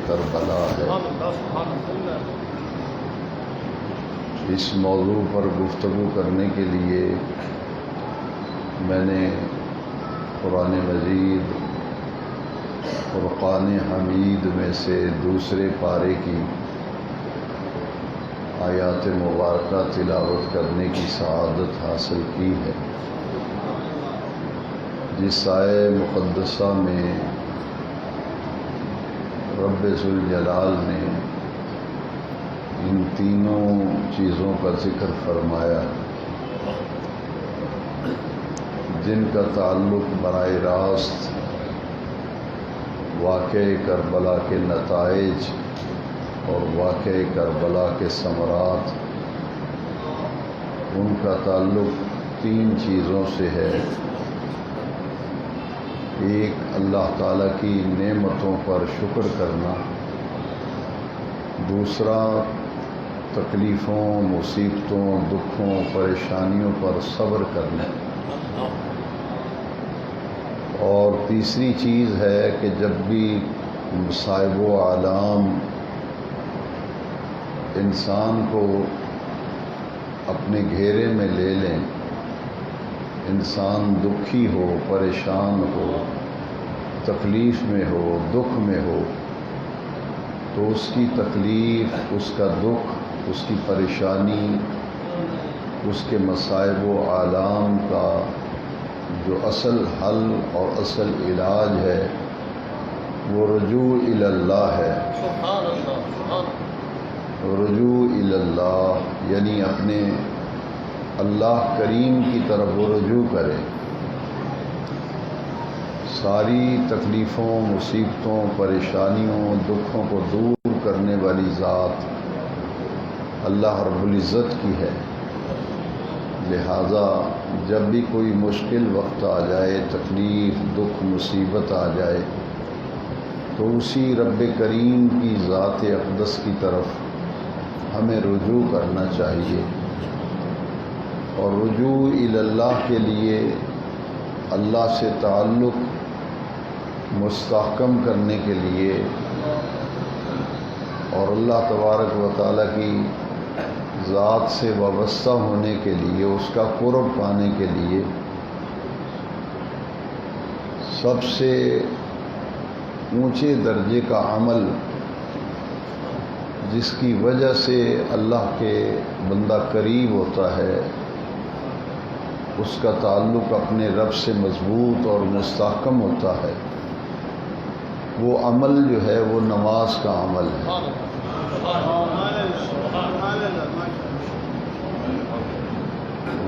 کربلا ہے۔ اس موضوع پر گفتگو کرنے کے لیے میں نے قرآن مجید فرقان حمید میں سے دوسرے پارے کی آیات مبارکہ تلاوت کرنے کی سعادت حاصل کی ہے، جس آیہ مقدسہ میں رب ذوالجلال نے ان تینوں چیزوں کا ذکر فرمایا جن کا تعلق براہ راست واقعہ کربلا کے نتائج اور واقعہ کربلا کے ثمرات، ان کا تعلق تین چیزوں سے ہے۔ ایک، اللہ تعالیٰ کی نعمتوں پر شکر کرنا، دوسرا تکلیفوں، مصیبتوں، دکھوں، پریشانیوں پر صبر کرنا، اور تیسری چیز ہے کہ جب بھی مصائب و آلام انسان کو اپنے گھیرے میں لے لیں، انسان دکھی ہو، پریشان ہو، تکلیف میں ہو، دکھ میں ہو، تو اس کی تکلیف، اس کا دکھ، اس کی پریشانی، اس کے مصائب و آلام کا جو اصل حل اور اصل علاج ہے وہ رجوع الی اللہ ہے۔ رجوع الی اللہ یعنی اپنے اللہ کریم کی طرف وہ رجوع کرے۔ ساری تکلیفوں، مصیبتوں، پریشانیوں، دکھوں کو دور کرنے والی ذات اللہ رب العزت کی ہے، لہذا جب بھی کوئی مشکل وقت آ جائے، تکلیف، دکھ، مصیبت آ جائے، تو اسی رب کریم کی ذات اقدس کی طرف ہمیں رجوع کرنا چاہیے، اور رجوع الی اللہ کے لیے اللہ سے تعلق مستحکم کرنے کے لیے اور اللہ تبارک و تعالیٰ کی ذات سے وابستہ ہونے کے لیے، اس کا قرب پانے کے لیے سب سے اونچے درجے کا عمل جس کی وجہ سے اللہ کے بندہ قریب ہوتا ہے، اس کا تعلق اپنے رب سے مضبوط اور مستحکم ہوتا ہے، وہ عمل جو ہے وہ نماز کا عمل ہے۔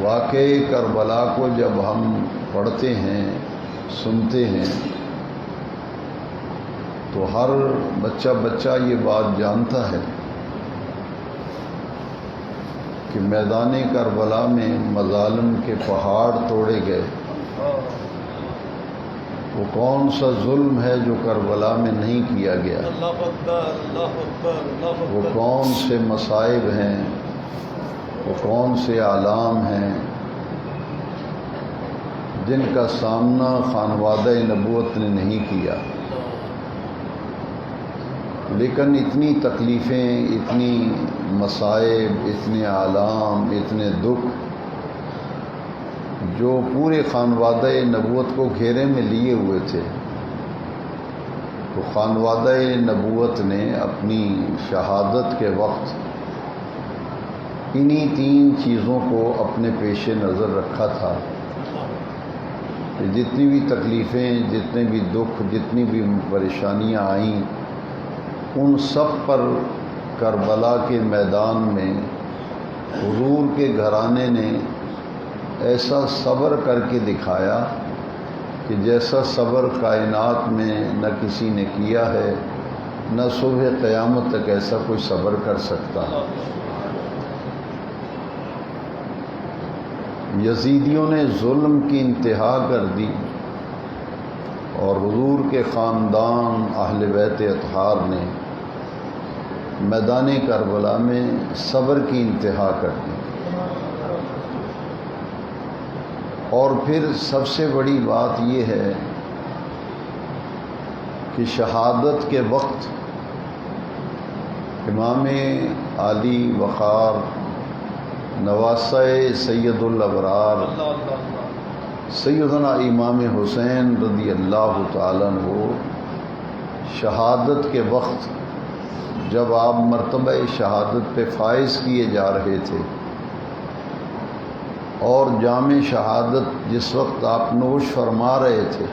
واقعہ کربلا کو جب ہم پڑھتے ہیں، سنتے ہیں، تو ہر بچہ یہ بات جانتا ہے کہ میدان کربلا میں مظالم کے پہاڑ توڑے گئے۔ وہ کون سا ظلم ہے جو کربلا میں نہیں کیا گیا؟ وہ کون سے مصائب ہیں، وہ کون سے آلام ہیں جن کا سامنا خانوادہ نبوت نے نہیں کیا؟ لیکن اتنی تکلیفیں، اتنی مصائب، اتنے آلام، اتنے دکھ جو پورے خانوادہ نبوت کو گھیرے میں لیے ہوئے تھے، تو خانوادہ نبوت نے اپنی شہادت کے وقت انہی 3 چیزوں کو اپنے پیش نظر رکھا تھا کہ جتنی بھی تکلیفیں، جتنے بھی دکھ، جتنی بھی پریشانیاں آئیں، ان سب پر کربلا کے میدان میں حضور کے گھرانے نے ایسا صبر کر کے دکھایا کہ جیسا صبر کائنات میں نہ کسی نے کیا ہے، نہ صبح قیامت تک ایسا کوئی صبر کر سکتا۔ یزیدیوں نے ظلم کی انتہا کر دی اور حضور کے خاندان اہل بیت اطہار نے میدان کربلا میں صبر کی انتہا کر دی۔ اور پھر سب سے بڑی بات یہ ہے کہ شہادت کے وقت امام علی وقار، نواسہ سید الابرار، سیدنا امام حسین رضی اللہ تعالیٰ عنہ، شہادت کے وقت جب آپ مرتبہ شہادت پہ فائز کیے جا رہے تھے اور جام شہادت جس وقت آپ نوش فرما رہے تھے،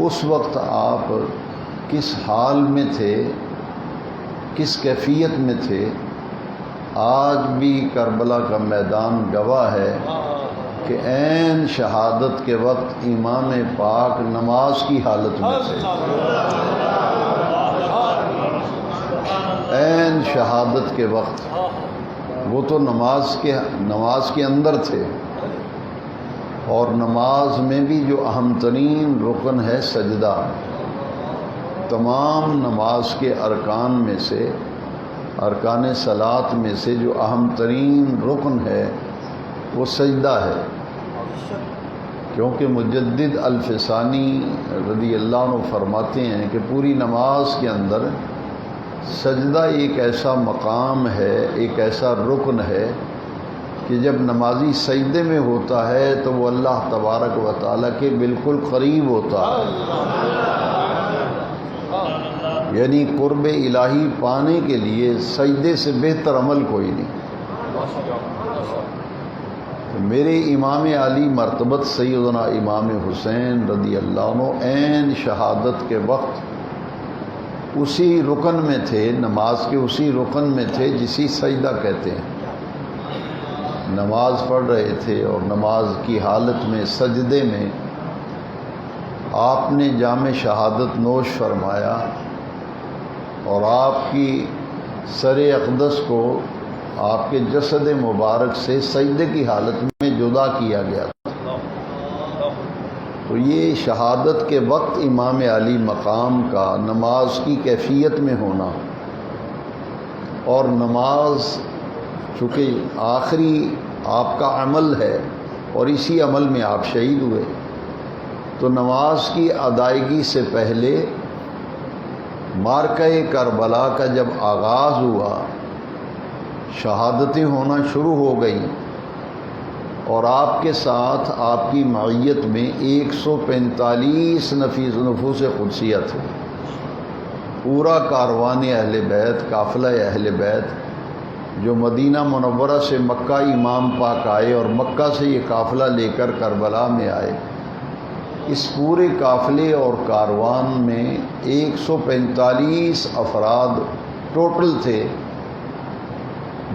اس وقت آپ کس حال میں تھے، کس کیفیت میں تھے، آج بھی کربلا کا میدان گواہ ہے کہ عین شہادت کے وقت امام پاک نماز کی حالت میں تھے، عین شہادت کے وقت وہ تو نماز کے اندر تھے، اور نماز میں بھی جو اہم ترین رکن ہے سجدہ، تمام نماز کے ارکان میں سے، ارکان صلاۃ میں سے جو اہم ترین رکن ہے وہ سجدہ ہے، کیونکہ مجدد الفسانی رضی اللہ عنہ فرماتے ہیں کہ پوری نماز کے اندر سجدہ ایک ایسا مقام ہے، ایک ایسا رکن ہے کہ جب نمازی سجدے میں ہوتا ہے تو وہ اللہ تبارک و تعالیٰ کے بالکل قریب ہوتا ہے، یعنی قرب الہی پانے کے لیے سجدے سے بہتر عمل کوئی نہیں۔ تو میرے امام علی مرتبت سیدنا امام حسین رضی اللہ عنہ عین شہادت کے وقت اسی رکن میں تھے، نماز کے اسی رکن میں تھے جسی سجدہ کہتے ہیں، نماز پڑھ رہے تھے اور نماز کی حالت میں سجدے میں آپ نے جام شہادت نوش فرمایا اور آپ کی سر اقدس کو آپ کے جسد مبارک سے سجدے کی حالت میں جدا کیا گیا تھا۔ تو یہ شہادت کے وقت امام علی مقام کا نماز کی کیفیت میں ہونا، اور نماز چونکہ آخری آپ کا عمل ہے اور اسی عمل میں آپ شہید ہوئے، تو نماز کی ادائیگی سے پہلے معرکہ کربلا کا جب آغاز ہوا، شہادتیں ہونا شروع ہو گئیں، اور آپ کے ساتھ آپ کی معیت میں 145 نفوس قدسیہ تھے. پورا کاروان اہل بیت، قافلہ اہل بیت جو مدینہ منورہ سے مکہ امام پاک آئے اور مکہ سے یہ قافلہ لے کر کربلا میں آئے، اس پورے قافلے اور کاروان میں 145 افراد ٹوٹل تھے،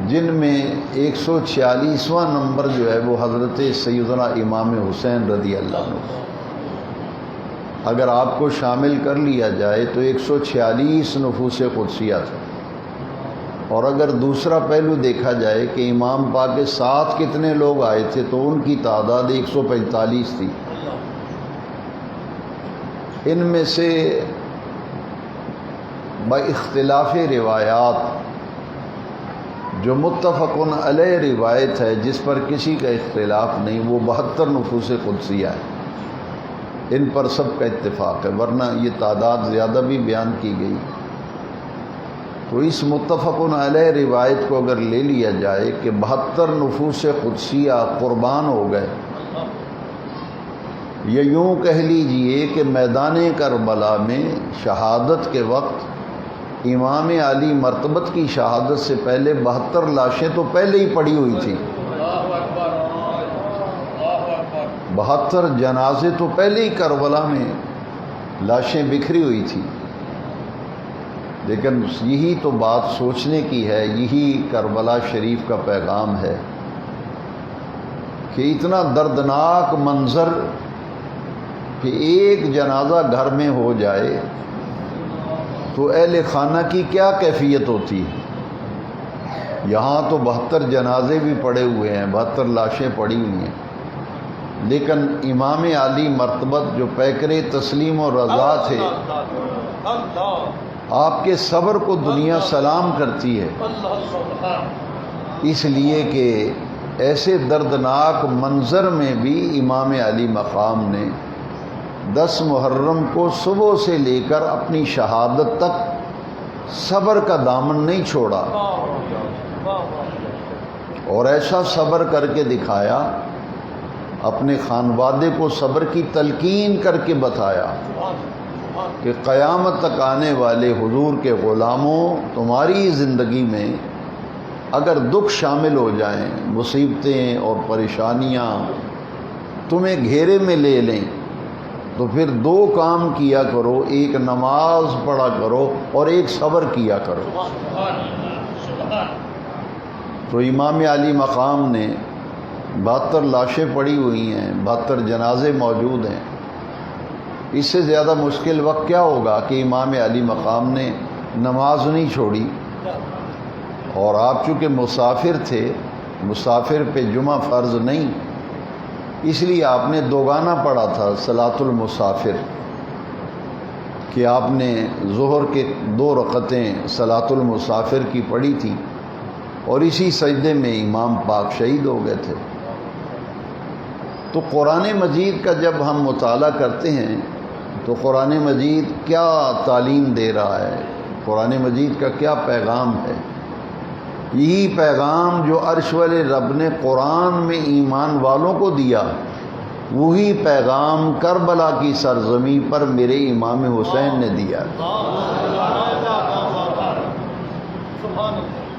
جن میں 146واں نمبر جو ہے وہ حضرت سیدنا امام حسین رضی اللہ عنہ. اگر آپ کو شامل کر لیا جائے تو 146 نفوس قدسیہ تھے. اور اگر دوسرا پہلو دیکھا جائے کہ امام پاک کے ساتھ کتنے لوگ آئے تھے تو ان کی تعداد 145 تھی. ان میں سے باختلاف روایات جو متفقن علیہ روایت ہے، جس پر کسی کا اختلاف نہیں، وہ 72 نفوس قدسیہ ہے. ان پر سب کا اتفاق ہے، ورنہ یہ تعداد زیادہ بھی بیان کی گئی. تو اس متفقن علیہ روایت کو اگر لے لیا جائے کہ 72 نفوس قدسیہ قربان ہو گئے، یہ یوں کہہ لیجئے کہ میدان کربلا میں شہادت کے وقت امام علی مرتبت کی شہادت سے پہلے 72 لاشیں تو پہلے ہی پڑی ہوئی تھیں. 72 جنازے تو پہلے ہی کربلا میں لاشیں بکھری ہوئی تھیں. لیکن یہی تو بات سوچنے کی ہے، یہی کربلا شریف کا پیغام ہے کہ اتنا دردناک منظر کہ ایک جنازہ گھر میں ہو جائے تو اہل خانہ کی کیا کیفیت ہوتی ہے. یہاں تو 72 جنازے بھی پڑے ہوئے ہیں، 72 لاشیں پڑی ہوئی ہیں، لیکن امام علی مرتبت جو پیکر تسلیم و رضا تھے، آپ کے صبر کو دنیا سلام کرتی ہے، اس لیے کہ ایسے دردناک منظر میں بھی امام علی مقام نے 10 محرم کو صبح سے لے کر اپنی شہادت تک صبر کا دامن نہیں چھوڑا، اور ایسا صبر کر کے دکھایا، اپنے خانوادے کو صبر کی تلقین کر کے بتایا کہ قیامت تک آنے والے حضور کے غلاموں، تمہاری زندگی میں اگر دکھ شامل ہو جائیں، مصیبتیں اور پریشانیاں تمہیں گھیرے میں لے لیں، تو پھر 2 کام کیا کرو، ایک نماز پڑھا کرو اور ایک صبر کیا کرو. تو امام علی مقام نے 72 لاشیں پڑی ہوئی ہیں، 72 جنازے موجود ہیں. اس سے زیادہ مشکل وقت کیا ہوگا کہ امام علی مقام نے نماز نہیں چھوڑی. اور آپ چونکہ مسافر تھے، مسافر پہ جمعہ فرض نہیں، اس لیے آپ نے دوگانہ پڑھا تھا صلاۃ المسافر، کہ آپ نے ظہر کے 2 رکعتیں صلاۃ المسافر کی پڑھی تھی، اور اسی سجدے میں امام پاک شہید ہو گئے تھے. تو قرآن مجید کا جب ہم مطالعہ کرتے ہیں تو قرآن مجید کیا تعلیم دے رہا ہے، قرآن مجید کا کیا پیغام ہے. یہی پیغام جو عرش والے رب نے قرآن میں ایمان والوں کو دیا، وہی پیغام کربلا کی سرزمین پر میرے امام حسین نے دیا.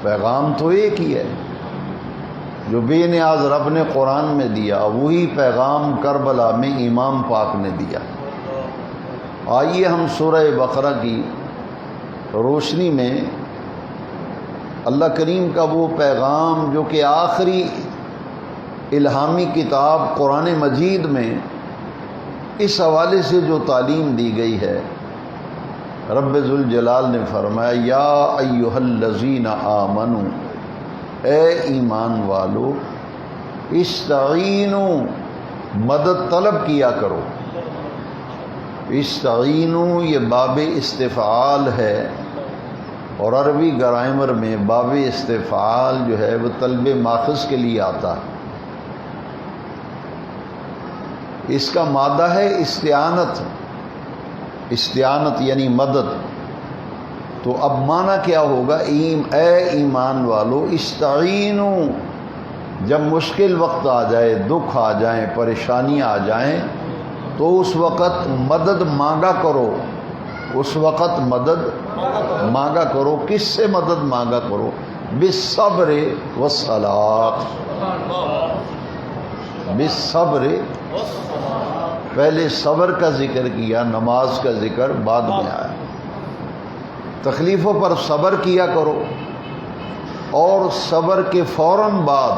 پیغام تو ایک ہی ہے جو بے نیاز رب نے قرآن میں دیا، وہی پیغام کربلا میں امام پاک نے دیا. آئیے ہم سورہ بقرہ کی روشنی میں اللہ کریم کا وہ پیغام جو کہ آخری الہامی کتاب قرآن مجید میں اس حوالے سے جو تعلیم دی گئی ہے، رب ذوالجلال نے فرمایا یا ایھا الذین آمنوا، اے ایمان والو، استعینوا، مدد طلب کیا کرو. استعینوا یہ باب استفعال ہے، اور عربی گرامر میں باب استفعال جو ہے وہ طلب ماخذ کے لیے آتا ہے. اس کا مادہ ہے استعانت، استعانت یعنی مدد. تو اب معنی کیا ہوگا، اے ایمان والو استعینوا، جب مشکل وقت آ جائے، دکھ آ جائیں، پریشانیاں آ جائیں، تو اس وقت مدد مانگا کرو، اس وقت مدد مانگا کرو۔ کس سے مدد مانگا کرو؟ بالصبر والصلاۃ، بالصبر، پہلے صبر کا ذکر کیا، نماز کا ذکر بعد میں آیا۔ تکلیفوں پر صبر کیا کرو، اور صبر کے فوراً بعد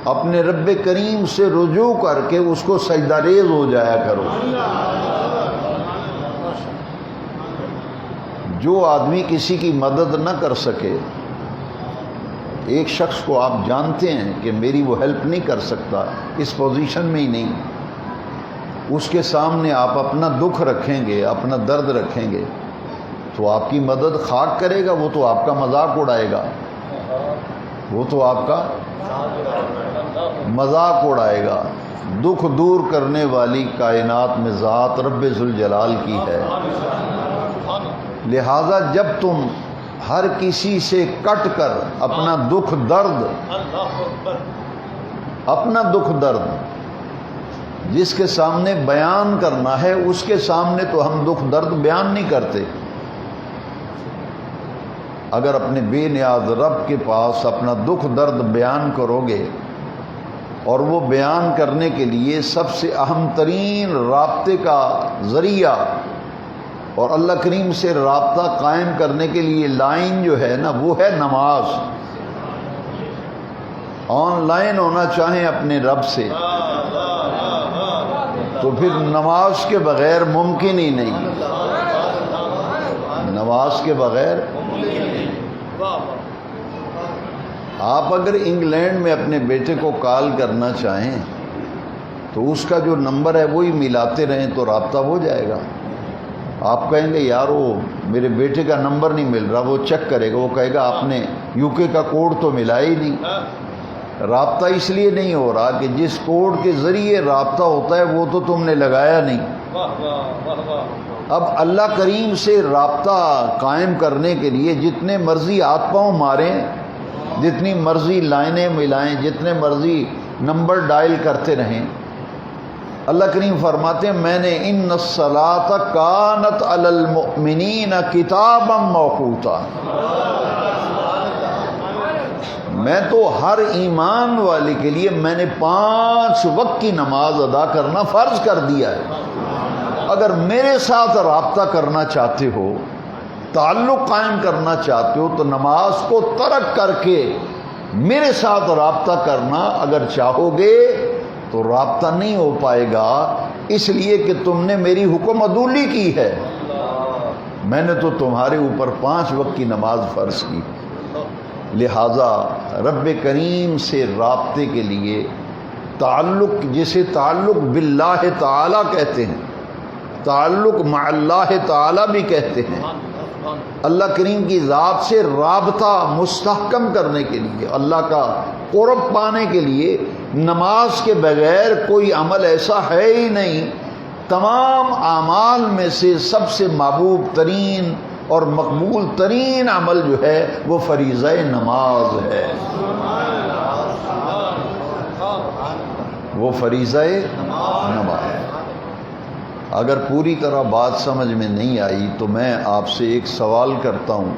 اپنے رب کریم سے رجوع کر کے اس کو سجدہ ریز ہو جایا کرو۔ جو آدمی کسی کی مدد نہ کر سکے، ایک شخص کو آپ جانتے ہیں کہ میری وہ ہیلپ نہیں کر سکتا، اس پوزیشن میں ہی نہیں، اس کے سامنے آپ اپنا دکھ رکھیں گے، اپنا درد رکھیں گے، تو آپ کی مدد خاک کرے گا؟ وہ تو آپ کا مذاق اڑائے گا، وہ تو آپ کا مذاق اڑائے گا۔ دکھ دور کرنے والی کائنات میں ذات رب ذوالجلال کی ہے۔ لہذا جب تم ہر کسی سے کٹ کر اپنا دکھ درد، اپنا دکھ درد جس کے سامنے بیان کرنا ہے، اس کے سامنے تو ہم دکھ درد بیان نہیں کرتے۔ اگر اپنے بے نیاز رب کے پاس اپنا دکھ درد بیان کرو گے، اور وہ بیان کرنے کے لیے سب سے اہم ترین رابطے کا ذریعہ اور اللہ کریم سے رابطہ قائم کرنے کے لیے لائن جو ہے نا، وہ ہے نماز۔ آن لائن ہونا چاہیں اپنے رب سے، تو پھر نماز کے بغیر ممکن ہی نہیں، نماز کے بغیر۔ آپ اگر انگلینڈ میں اپنے بیٹے کو کال کرنا چاہیں تو اس کا جو نمبر ہے وہی ملاتے رہیں تو رابطہ ہو جائے گا۔ آپ کہیں گے یار وہ میرے بیٹے کا نمبر نہیں مل رہا، وہ چیک کرے گا، وہ کہے گا آپ نے یو کے کا کوڈ تو ملایا ہی نہیں۔ رابطہ اس لیے نہیں ہو رہا کہ جس کوڈ کے ذریعے رابطہ ہوتا ہے وہ تو تم نے لگایا نہیں۔ اب اللہ کریم سے رابطہ قائم کرنے کے لیے جتنے مرضی ہاتھ پاؤں ماریں، جتنی مرضی لائنیں ملائیں، جتنے مرضی نمبر ڈائل کرتے رہیں، اللہ کریم فرماتے ہیں میں نے ان الصلاۃ کانت علی المؤمنین کتابا موقوتا، میں تو ہر ایمان والے کے لیے میں نے 5 وقت کی نماز ادا کرنا فرض کر دیا ہے۔ اگر میرے ساتھ رابطہ کرنا چاہتے ہو، تعلق قائم کرنا چاہتے ہو، تو نماز کو ترک کر کے میرے ساتھ رابطہ کرنا اگر چاہو گے تو رابطہ نہیں ہو پائے گا، اس لیے کہ تم نے میری حکم عدولی کی ہے۔ میں نے تو تمہارے اوپر 5 وقت کی نماز فرض کی۔ لہذا رب کریم سے رابطے کے لیے تعلق، جسے تعلق باللہ تعالی کہتے ہیں، تعلق مع اللہ تعالی بھی کہتے ہیں، اللہ کریم کی ذات سے رابطہ مستحکم کرنے کے لیے، اللہ کا قرب پانے کے لیے نماز کے بغیر کوئی عمل ایسا ہے ہی نہیں۔ تمام اعمال میں سے سب سے محبوب ترین اور مقبول ترین عمل جو ہے وہ فریضہ نماز ہے، وہ فریضہ نماز۔ اگر پوری طرح بات سمجھ میں نہیں آئی تو میں آپ سے ایک سوال کرتا ہوں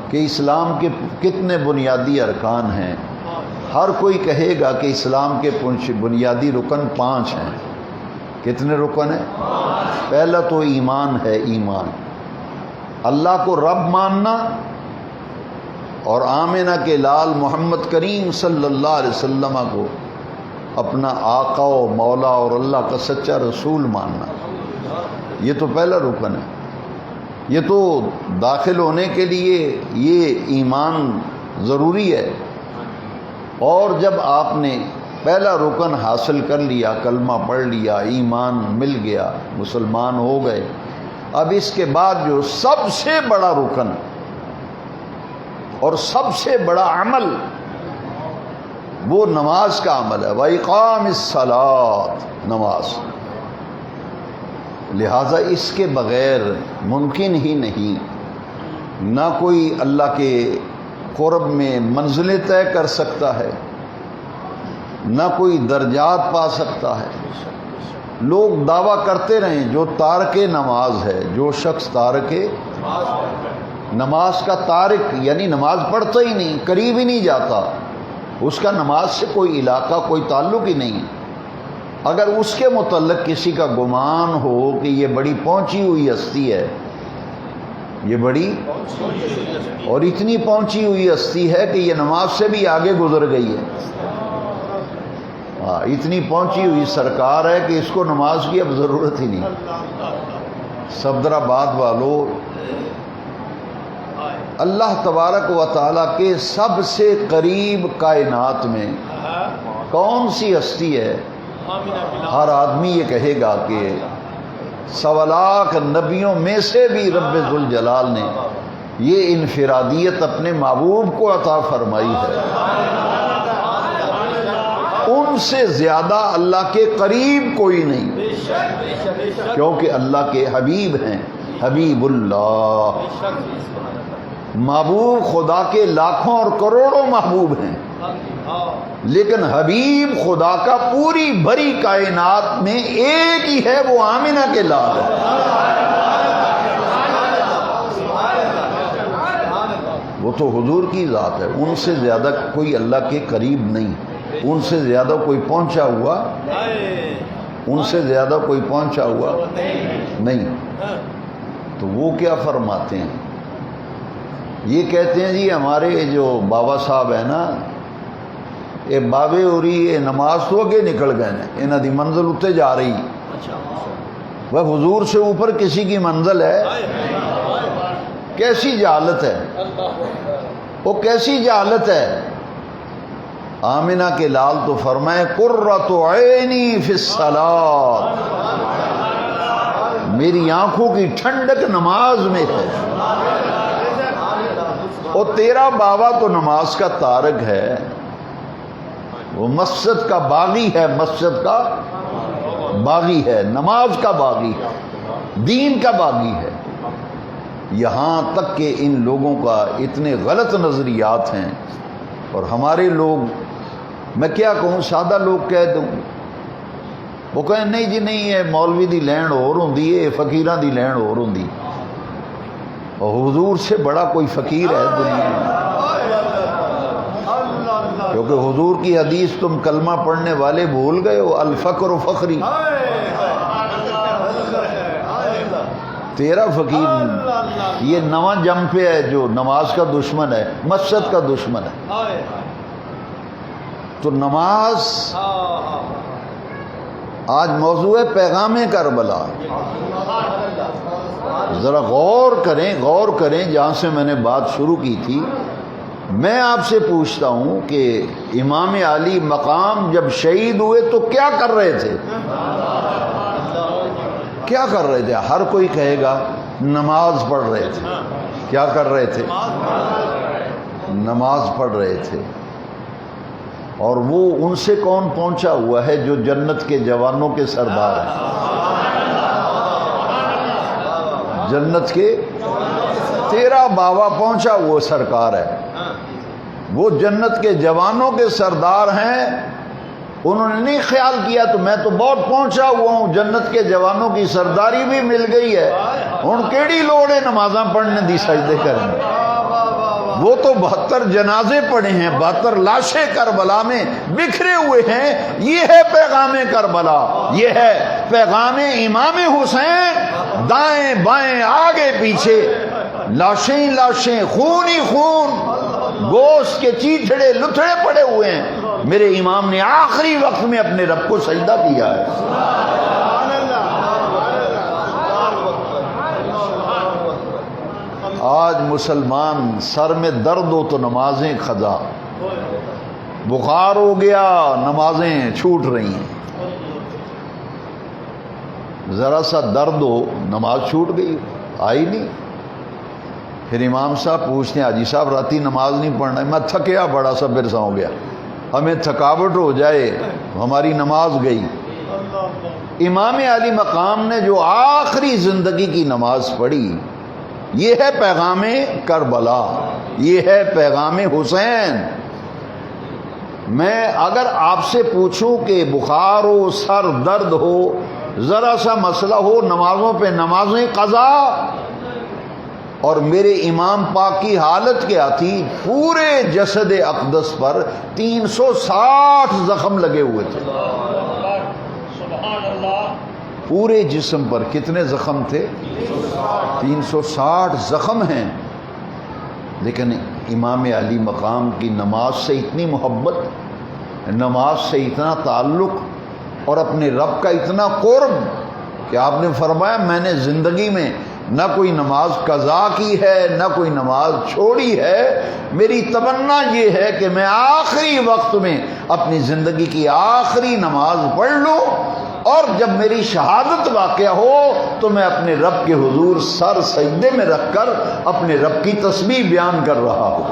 کہ اسلام کے کتنے بنیادی ارکان ہیں؟ ہر کوئی کہے گا کہ اسلام کے بنیادی رکن 5 ہیں۔ کتنے رکن ہیں؟ پہلا تو ایمان ہے، ایمان، اللہ کو رب ماننا اور آمنہ کے لال محمد کریم صلی اللہ علیہ وسلم کو اپنا آقا و مولا اور اللہ کا سچا رسول ماننا، یہ تو پہلا رکن ہے۔ یہ تو داخل ہونے کے لیے یہ ایمان ضروری ہے۔ اور جب آپ نے پہلا رکن حاصل کر لیا، کلمہ پڑھ لیا، ایمان مل گیا، مسلمان ہو گئے، اب اس کے بعد جو سب سے بڑا رکن اور سب سے بڑا عمل وہ نماز کا عمل ہے، وَإِقَامِ الصَّلَاةِ، نماز۔ لہٰذا اس کے بغیر ممکن ہی نہیں، نہ کوئی اللہ کے قرب میں منزلیں طے کر سکتا ہے، نہ کوئی درجات پا سکتا ہے۔ لوگ دعویٰ کرتے رہیں جو تارک نماز ہے، جو شخص تارک نماز کا تارک یعنی نماز پڑھتا ہی نہیں، قریب ہی نہیں جاتا، اس کا نماز سے کوئی علاقہ کوئی تعلق ہی نہیں، اگر اس کے متعلق کسی کا گمان ہو کہ یہ بڑی پہنچی ہوئی ہستی ہے، یہ بڑی اور اتنی پہنچی ہوئی ہستی ہے کہ یہ نماز سے بھی آگے گزر گئی ہے، اتنی پہنچی ہوئی سرکار ہے کہ اس کو نماز کی اب ضرورت ہی نہیں۔ صفدر آباد والوں، اللہ تبارک و تعالیٰ کے سب سے قریب کائنات میں کون سی ہستی ہے؟ ہر آدمی یہ کہے گا کہ 1.25 لاکھ نبیوں میں سے بھی رب ذوالجلال نے یہ انفرادیت اپنے محبوب کو عطا فرمائی ہے، ان سے زیادہ اللہ کے قریب کوئی نہیں، کیونکہ اللہ کے حبیب ہیں، حبیب اللہ، محبوب خدا کے لاکھوں اور کروڑوں محبوب ہیں، لیکن حبیب خدا کا پوری بھری کائنات میں ایک ہی ہے، وہ آمنہ کے لال ہے۔ وہ تو حضور کی ذات ہے، ان سے زیادہ کوئی اللہ کے قریب نہیں، ان سے زیادہ کوئی پہنچا ہوا، ان سے زیادہ کوئی پہنچا ہوا نہیں۔ تو وہ کیا فرماتے ہیں؟ یہ کہتے ہیں جی ہمارے جو بابا صاحب ہیں نا، یہ بابے ہوری یہ نماز تو اگے نکل گئے ہیں، انہاں دی منزل اتنے جا رہی، وہ حضور سے اوپر کسی کی منزل ہے؟ کیسی جہالت ہے، وہ کیسی جہالت ہے۔ آمنہ کے لال تو فرمائے قرۃ عینی فی الصلاۃ، میری آنکھوں کی ٹھنڈک نماز میں ہے۔ اور تیرا بابا تو نماز کا تارک ہے، وہ مسجد کا باغی ہے، مسجد کا باغی ہے، نماز کا باغی ہے، دین کا باغی ہے۔ یہاں تک کہ ان لوگوں کا اتنے غلط نظریات ہیں، اور ہمارے لوگ، میں کیا کہوں، سادہ لوگ کہہ دوں، وہ کہیں نہیں جی نہیں، یہ مولوی دی لین اور ہوندی ہے، فقیراں دی لین اور ہوندی، اور حضور سے بڑا کوئی فقیر ہے دنیا میں؟ کیونکہ حضور کی حدیث تم کلمہ پڑھنے والے بھول گئے ہو، الفقر فخری، تیرا فقیر یہ نواں جم پہ ہے جو نماز کا دشمن ہے، مسجد کا دشمن ہے۔ تو نماز آج موضوع ہے پیغام کربلا، ذرا غور کریں جہاں سے میں نے بات شروع کی تھی۔ میں آپ سے پوچھتا ہوں کہ امام علی مقام جب شہید ہوئے تو کیا کر رہے تھے؟ کیا کر رہے تھے؟ ہر کوئی کہے گا نماز پڑھ رہے تھے۔ کیا کر رہے تھے؟ نماز پڑھ رہے تھے۔ اور وہ ان سے کون پہنچا ہوا ہے جو جنت کے جوانوں کے سردار ہیں؟ جنت کے تیرا بابا پہنچا وہ سرکار ہے، وہ جنت کے جوانوں کے سردار ہیں۔ انہوں نے نہیں خیال کیا تو میں تو بہت پہنچا ہوا ہوں، جنت کے جوانوں کی سرداری بھی مل گئی ہے، ہن کیڑی لوڑ ہے نمازاں پڑھنے دی، سجدے کرنے۔ وہ تو 72 جنازے پڑے ہیں، 72 لاشیں کربلا میں بکھرے ہوئے ہیں۔ یہ ہے پیغام کربلا، یہ ہے پیغام امام حسین، دائیں بائیں آگے پیچھے لاشیں ہی لاشیں، خون ہی خون، گوشت کے چیتھڑے لتھڑے پڑے ہوئے ہیں۔ میرے امام نے آخری وقت میں اپنے رب کو سجدہ کیا ہے۔ آج مسلمان سر میں درد ہو تو نمازیں قضا، بخار ہو گیا نمازیں چھوٹ رہی ہیں، ذرا سا درد ہو نماز چھوٹ گئی، آئی نہیں۔ پھر امام صاحب پوچھتے ہیں حاجی صاحب راتی نماز نہیں پڑھنا، میں تھکیا بڑا سا پھر سو گیا، ہمیں تھکاوٹ ہو جائے ہماری نماز گئی۔ امام علی مقام نے جو آخری زندگی کی نماز پڑھی، یہ ہے پیغام کربلا، یہ ہے پیغام حسین۔ میں اگر آپ سے پوچھوں کہ بخار ہو، سر درد ہو، ذرا سا مسئلہ ہو، نمازوں پہ نمازیں قضا، اور میرے امام پاک کی حالت کیا تھی؟ پورے جسد اقدس پر 360 زخم لگے ہوئے تھے، پورے جسم پر کتنے زخم تھے؟ 360 زخم ہیں. لیکن امام علی مقام کی نماز سے اتنی محبت، نماز سے اتنا تعلق اور اپنے رب کا اتنا قرب کہ آپ نے فرمایا میں نے زندگی میں نہ کوئی نماز قضا کی ہے، نہ کوئی نماز چھوڑی ہے. میری تمنا یہ ہے کہ میں آخری وقت میں اپنی زندگی کی آخری نماز پڑھ لوں، اور جب میری شہادت واقع ہو تو میں اپنے رب کے حضور سر سجدے میں رکھ کر اپنے رب کی تسبیح بیان کر رہا ہوں.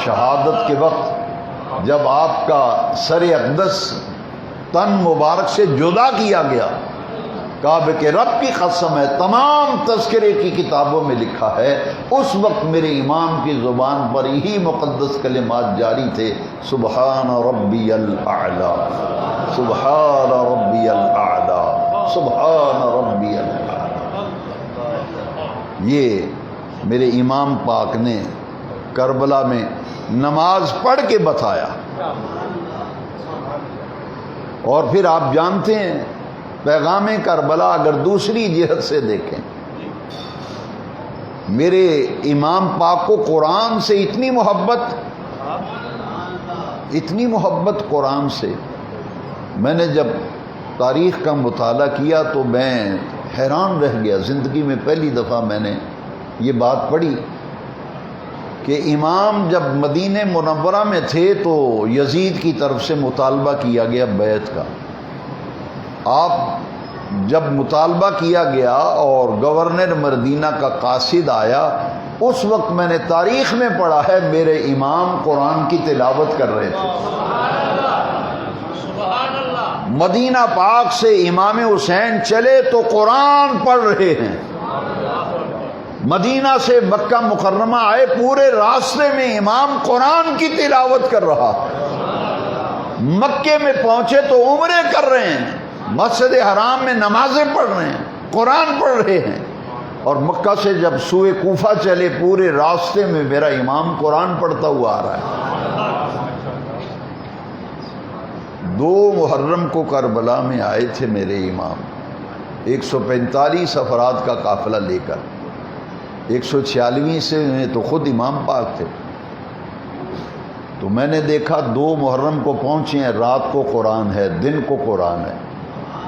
شہادت کے وقت جب آپ کا سر اقدس تن مبارک سے جدا کیا گیا، کعبے کے رب کی قسم ہے، تمام تذکرے کی کتابوں میں لکھا ہے، اس وقت میرے امام کی زبان پر یہی مقدس کلمات جاری تھے، سبحان ربی الاعلی، سبحان ربی الاعلی، سبحان ربی الاعلی. یہ میرے امام پاک نے کربلا میں نماز پڑھ کے بتایا. اور پھر آپ جانتے ہیں پیغام کربلا اگر دوسری جہت سے دیکھیں، میرے امام پاک کو قرآن سے اتنی محبت قرآن سے. میں نے جب تاریخ کا مطالعہ کیا تو میں حیران رہ گیا. زندگی میں پہلی دفعہ میں نے یہ بات پڑھی کہ امام جب مدینہ منورہ میں تھے تو یزید کی طرف سے مطالبہ کیا گیا بیعت کا. آپ جب مطالبہ کیا گیا اور گورنر مدینہ کا قاصد آیا، اس وقت میں نے تاریخ میں پڑھا ہے میرے امام قرآن کی تلاوت کر رہے تھے. مدینہ پاک سے امام حسین چلے تو قرآن پڑھ رہے ہیں. مدینہ سے مکہ مکرمہ آئے، پورے راستے میں امام قرآن کی تلاوت کر رہا. مکے میں پہنچے تو عمرے کر رہے ہیں، مسجد حرام میں نمازیں پڑھ رہے ہیں، قرآن پڑھ رہے ہیں. اور مکہ سے جب سوئے کوفہ چلے، پورے راستے میں میرا امام قرآن پڑھتا ہوا آ رہا ہے. 2 محرم کو کربلا میں آئے تھے میرے امام، 145 افراد کا قافلہ لے کر. 146 سے تو خود امام پاک تھے. تو میں نے دیکھا 2 محرم کو پہنچے ہیں، رات کو قرآن ہے، دن کو قرآن ہے.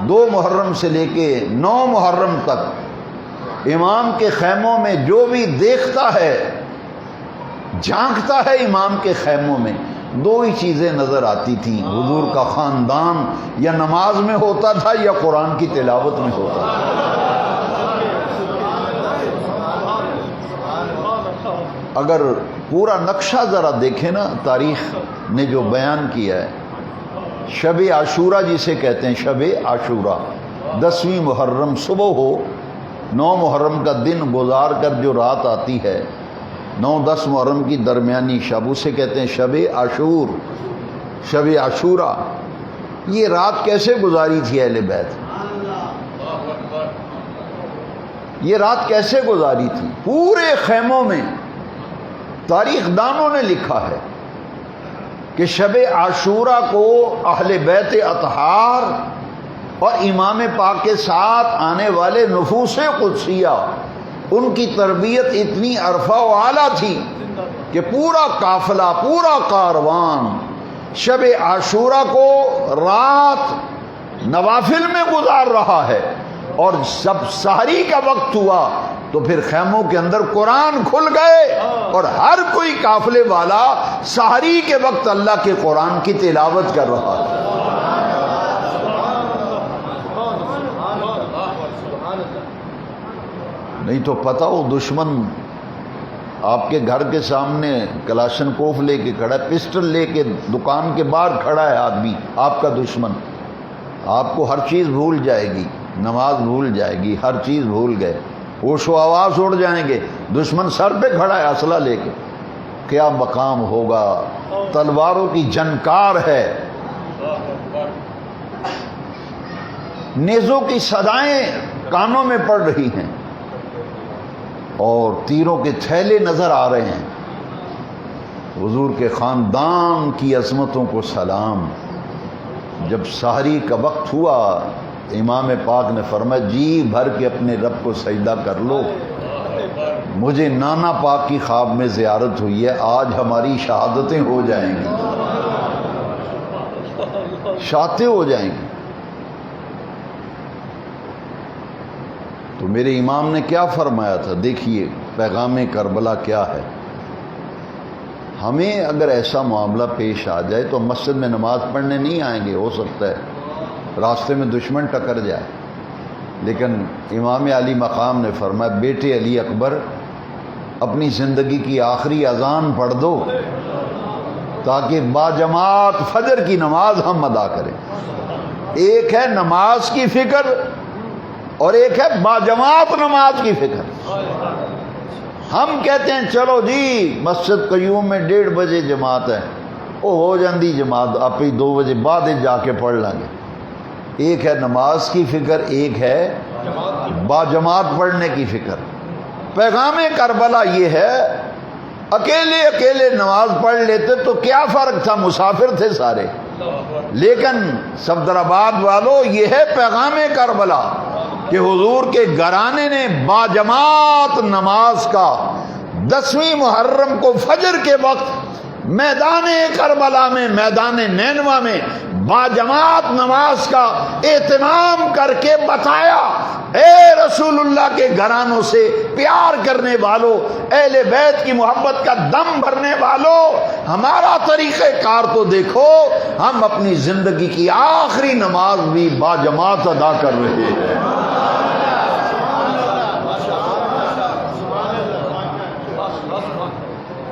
2 محرم سے لے کے 9 محرم تک امام کے خیموں میں جو بھی دیکھتا ہے، جھانکتا ہے امام کے خیموں میں، 2 ہی چیزیں نظر آتی تھیں. حضور کا خاندان یا نماز میں ہوتا تھا یا قرآن کی تلاوت میں ہوتا تھا. اگر پورا نقشہ ذرا دیکھیں نا، تاریخ نے جو بیان کیا ہے، شب عاشورہ جسے کہتے ہیں، شب عاشورہ 10ویں محرم صبح ہو، 9 محرم کا دن گزار کر جو رات آتی ہے، 9-10 محرم کی درمیانی شب، اسے کہتے ہیں شب عاشور، شب عاشورہ. یہ رات کیسے گزاری تھی اہل بیت؟ یہ رات کیسے گزاری تھی؟ پورے خیموں میں تاریخ دانوں نے لکھا ہے کہ شب عاشورہ کو اہل بیت اطہار اور امام پاک کے ساتھ آنے والے نفوس قدسیہ، ان کی تربیت اتنی عرفہ و اعلیٰ تھی کہ پورا قافلہ، پورا کاروان شب عاشورہ کو رات نوافل میں گزار رہا ہے. اور جب سحری کا وقت ہوا تو پھر خیموں کے اندر قرآن کھل گئے، اور ہر کوئی قافلے والا سحری کے وقت اللہ کے قرآن کی تلاوت کر رہا ہے. نہیں تو پتہ ہو دشمن آپ کے گھر کے سامنے کلاشن کوف لے کے کھڑا ہے، پسٹل لے کے دکان کے باہر کھڑا ہے آدمی، آپ کا دشمن. آپ کو ہر چیز بھول جائے گی، نماز بھول جائے گی، ہر چیز بھول گئے، ہوش و آواز اڑ جائیں گے. دشمن سر پہ کھڑا ہے اسلحہ لے کے، کیا مقام ہوگا. تلواروں کی جنکار ہے، نیزوں کی صدائیں کانوں میں پڑ رہی ہیں اور تیروں کے تھیلے نظر آ رہے ہیں. حضور کے خاندان کی عظمتوں کو سلام. جب سحری کا وقت ہوا امام پاک نے فرمایا جی بھر کے اپنے رب کو سجدہ کر لو. مجھے نانا پاک کی خواب میں زیارت ہوئی ہے، آج ہماری شہادتیں ہو جائیں گی، شہادتیں ہو جائیں گی. تو میرے امام نے کیا فرمایا تھا؟ دیکھیے پیغام کربلا کیا ہے. ہمیں اگر ایسا معاملہ پیش آ جائے تو مسجد میں نماز پڑھنے نہیں آئیں گے، ہو سکتا ہے راستے میں دشمن ٹکر جائے، لیکن امام علی مقام نے فرمایا بیٹے علی اکبر اپنی زندگی کی آخری اذان پڑھ دو تاکہ باجماعت فجر کی نماز ہم ادا کریں. ایک ہے نماز کی فکر اور ایک ہے باجماعت نماز کی فکر. ہم کہتے ہیں چلو جی مسجد قیوم میں 1:30 بجے جماعت ہے، وہ ہو جاندی جماعت، آپ ہی 2 بجے بعد جا کے پڑھ لیں گے. ایک ہے نماز کی فکر، ایک ہے باجماعت پڑھنے کی فکر. پیغام کربلا یہ ہے اکیلے اکیلے نماز پڑھ لیتے تو کیا فرق تھا، مسافر تھے سارے. لیکن صفدرآباد والوں یہ ہے پیغام کربلا کہ حضور کے گھرانے نے باجماعت نماز کا 10ویں محرم کو فجر کے وقت میدان کربلا میں، میدان نینوا میں باجماعت نماز کا اہتمام کر کے بتایا. اے رسول اللہ کے گھرانوں سے پیار کرنے والوں، اہل بیت کی محبت کا دم بھرنے والوں، ہمارا طریقہ کار تو دیکھو، ہم اپنی زندگی کی آخری نماز بھی باجماعت ادا کر رہے ہیں.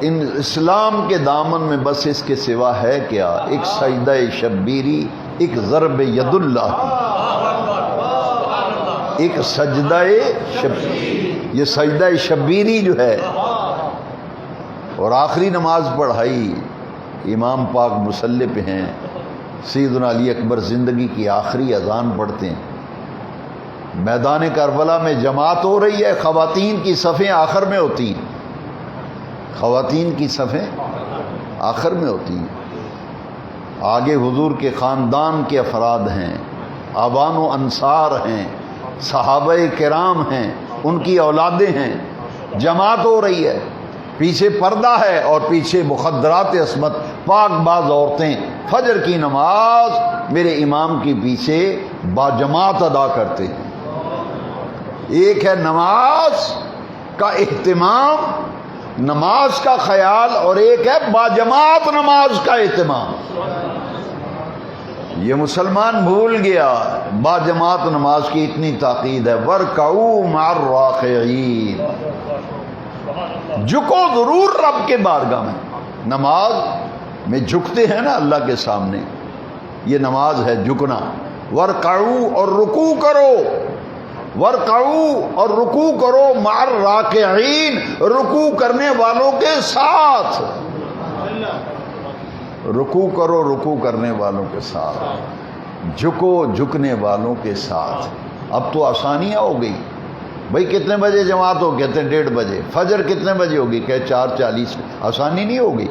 ان اسلام کے دامن میں بس اس کے سوا ہے کیا؟ ایک سجدہ شبیری، ایک ضرب ید اللہ، ایک سجدہ شبیری. یہ سجدہ شبیری جو ہے اور آخری نماز پڑھائی، امام پاک مصلی پہ ہیں، سیدنا علی اکبر زندگی کی آخری اذان پڑھتے ہیں. میدان کربلا میں جماعت ہو رہی ہے، خواتین کی صفیں آخر میں ہوتی ہیں، خواتین کی صفیں آخر میں ہوتی ہیں. آگے حضور کے خاندان کے افراد ہیں، آبان و انصار ہیں، صحابہ کرام ہیں، ان کی اولادیں ہیں. جماعت ہو رہی ہے، پیچھے پردہ ہے اور پیچھے مخدرات عصمت پاک باز عورتیں فجر کی نماز میرے امام کے پیچھے باجماعت ادا کرتے ہیں. ایک ہے نماز کا اہتمام، نماز کا خیال، اور ایک ہے باجماعت نماز کا اہتمام. یہ مسلمان بھول گیا باجماعت نماز کی اتنی تاکید ہے. وَارْكَعُوا مَعَ الرَّاكِعِينَ، جھکو ضرور رب کے بارگاہ میں. نماز میں جھکتے ہیں نا اللہ کے سامنے، یہ نماز ہے جھکنا. وَارْكَعُوا، اور رکوع کرو، وَارْكَعُوا، اور رکوع کرو، مَعَ الرَّاكِعِينَ، رکوع کرنے والوں کے ساتھ. رکوع کرو رکوع کرنے والوں کے ساتھ، جھکو جھکنے والوں کے ساتھ. اب تو آسانیاں ہو گئی. بھائی کتنے بجے جماعت ہو؟ کہتے ہیں 1:30 بجے. فجر کتنے بجے ہوگی؟ کہ 4:40. آسانی نہیں ہوگی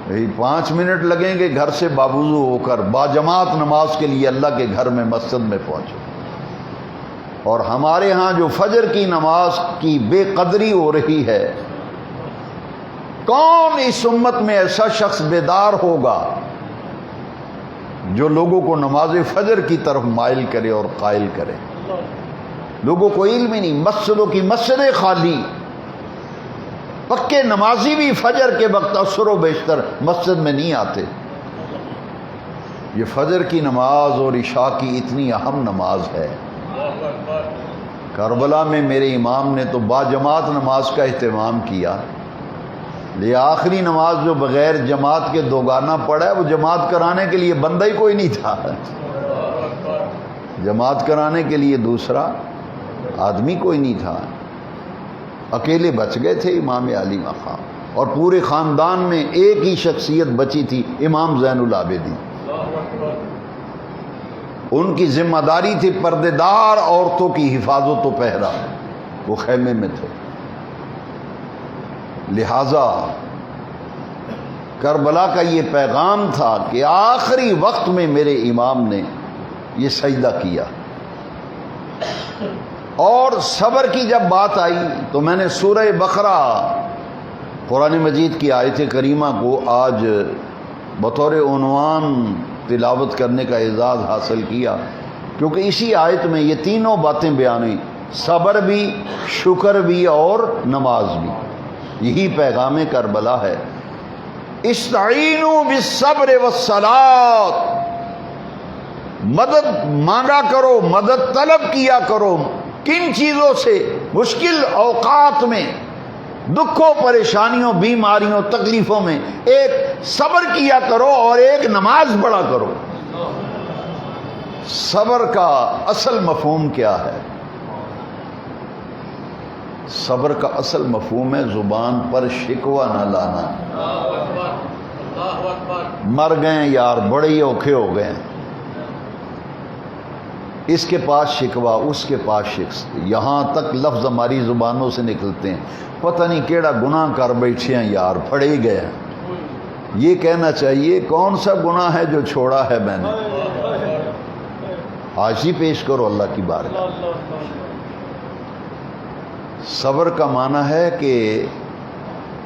بھائی، 5 منٹ لگیں گے گھر سے بابوضو ہو کر باجماعت نماز کے لیے اللہ کے گھر میں مسجد میں پہنچو. اور ہمارے ہاں جو فجر کی نماز کی بے قدری ہو رہی ہے، کون اس امت میں ایسا شخص بیدار ہوگا جو لوگوں کو نماز فجر کی طرف مائل کرے اور قائل کرے؟ لوگوں کو علم ہی نہیں. مسجدوں کی مسجدیں خالی، پکے نمازی بھی فجر کے وقت عصر و بیشتر مسجد میں نہیں آتے. یہ فجر کی نماز اور عشاء کی اتنی اہم نماز ہے. کربلا میں میرے امام نے تو باجماعت نماز کا اہتمام کیا. یہ آخری نماز جو بغیر جماعت کے دوگانہ پڑا ہے، وہ جماعت کرانے کے لیے بندہ ہی کوئی نہیں تھا. جماعت کرانے کے لیے دوسرا آدمی کوئی نہیں تھا. اکیلے بچ گئے تھے امام علی مقام. اور پورے خاندان میں ایک ہی شخصیت بچی تھی، امام زین العابدین۔ ان کی ذمہ داری تھی پردے دار عورتوں کی حفاظت و پہرا، وہ خیمے میں تھے۔ لہذا کربلا کا یہ پیغام تھا کہ آخری وقت میں میرے امام نے یہ سجدہ کیا۔ اور صبر کی جب بات آئی تو میں نے سورہ بقرہ قرآن مجید کی آیت کریمہ کو آج بطور عنوان تلاوت کرنے کا اعزاز حاصل کیا، کیونکہ اسی آیت میں یہ تینوں باتیں بیان ہوئی، صبر بھی، شکر بھی اور نماز بھی۔ یہی پیغام کربلا ہے۔ استعینوا بالصبر والصلاۃ، مدد مانگا کرو، مدد طلب کیا کرو۔ کن چیزوں سے؟ مشکل اوقات میں، دکھوں، پریشانیوں، بیماریوں، تکلیفوں میں ایک صبر کیا کرو اور ایک نماز پڑھا کرو۔ صبر کا اصل مفہوم کیا ہے؟ صبر کا اصل مفہوم ہے زبان پر شکوہ نہ لانا۔ مر گئے یار، بڑے ہی اوکھے ہو گئے، اس کے پاس شکوہ، اس کے پاس شکست، یہاں تک لفظ ہماری زبانوں سے نکلتے ہیں، پتہ نہیں کیڑا گناہ کر بیٹھے ہیں یار، پھڑے ہی گئے۔ یہ کہنا چاہیے کون سا گناہ ہے جو چھوڑا ہے میں نے؟ حاضری پیش کرو اللہ کی بارگاہ۔ صبر کا معنی ہے کہ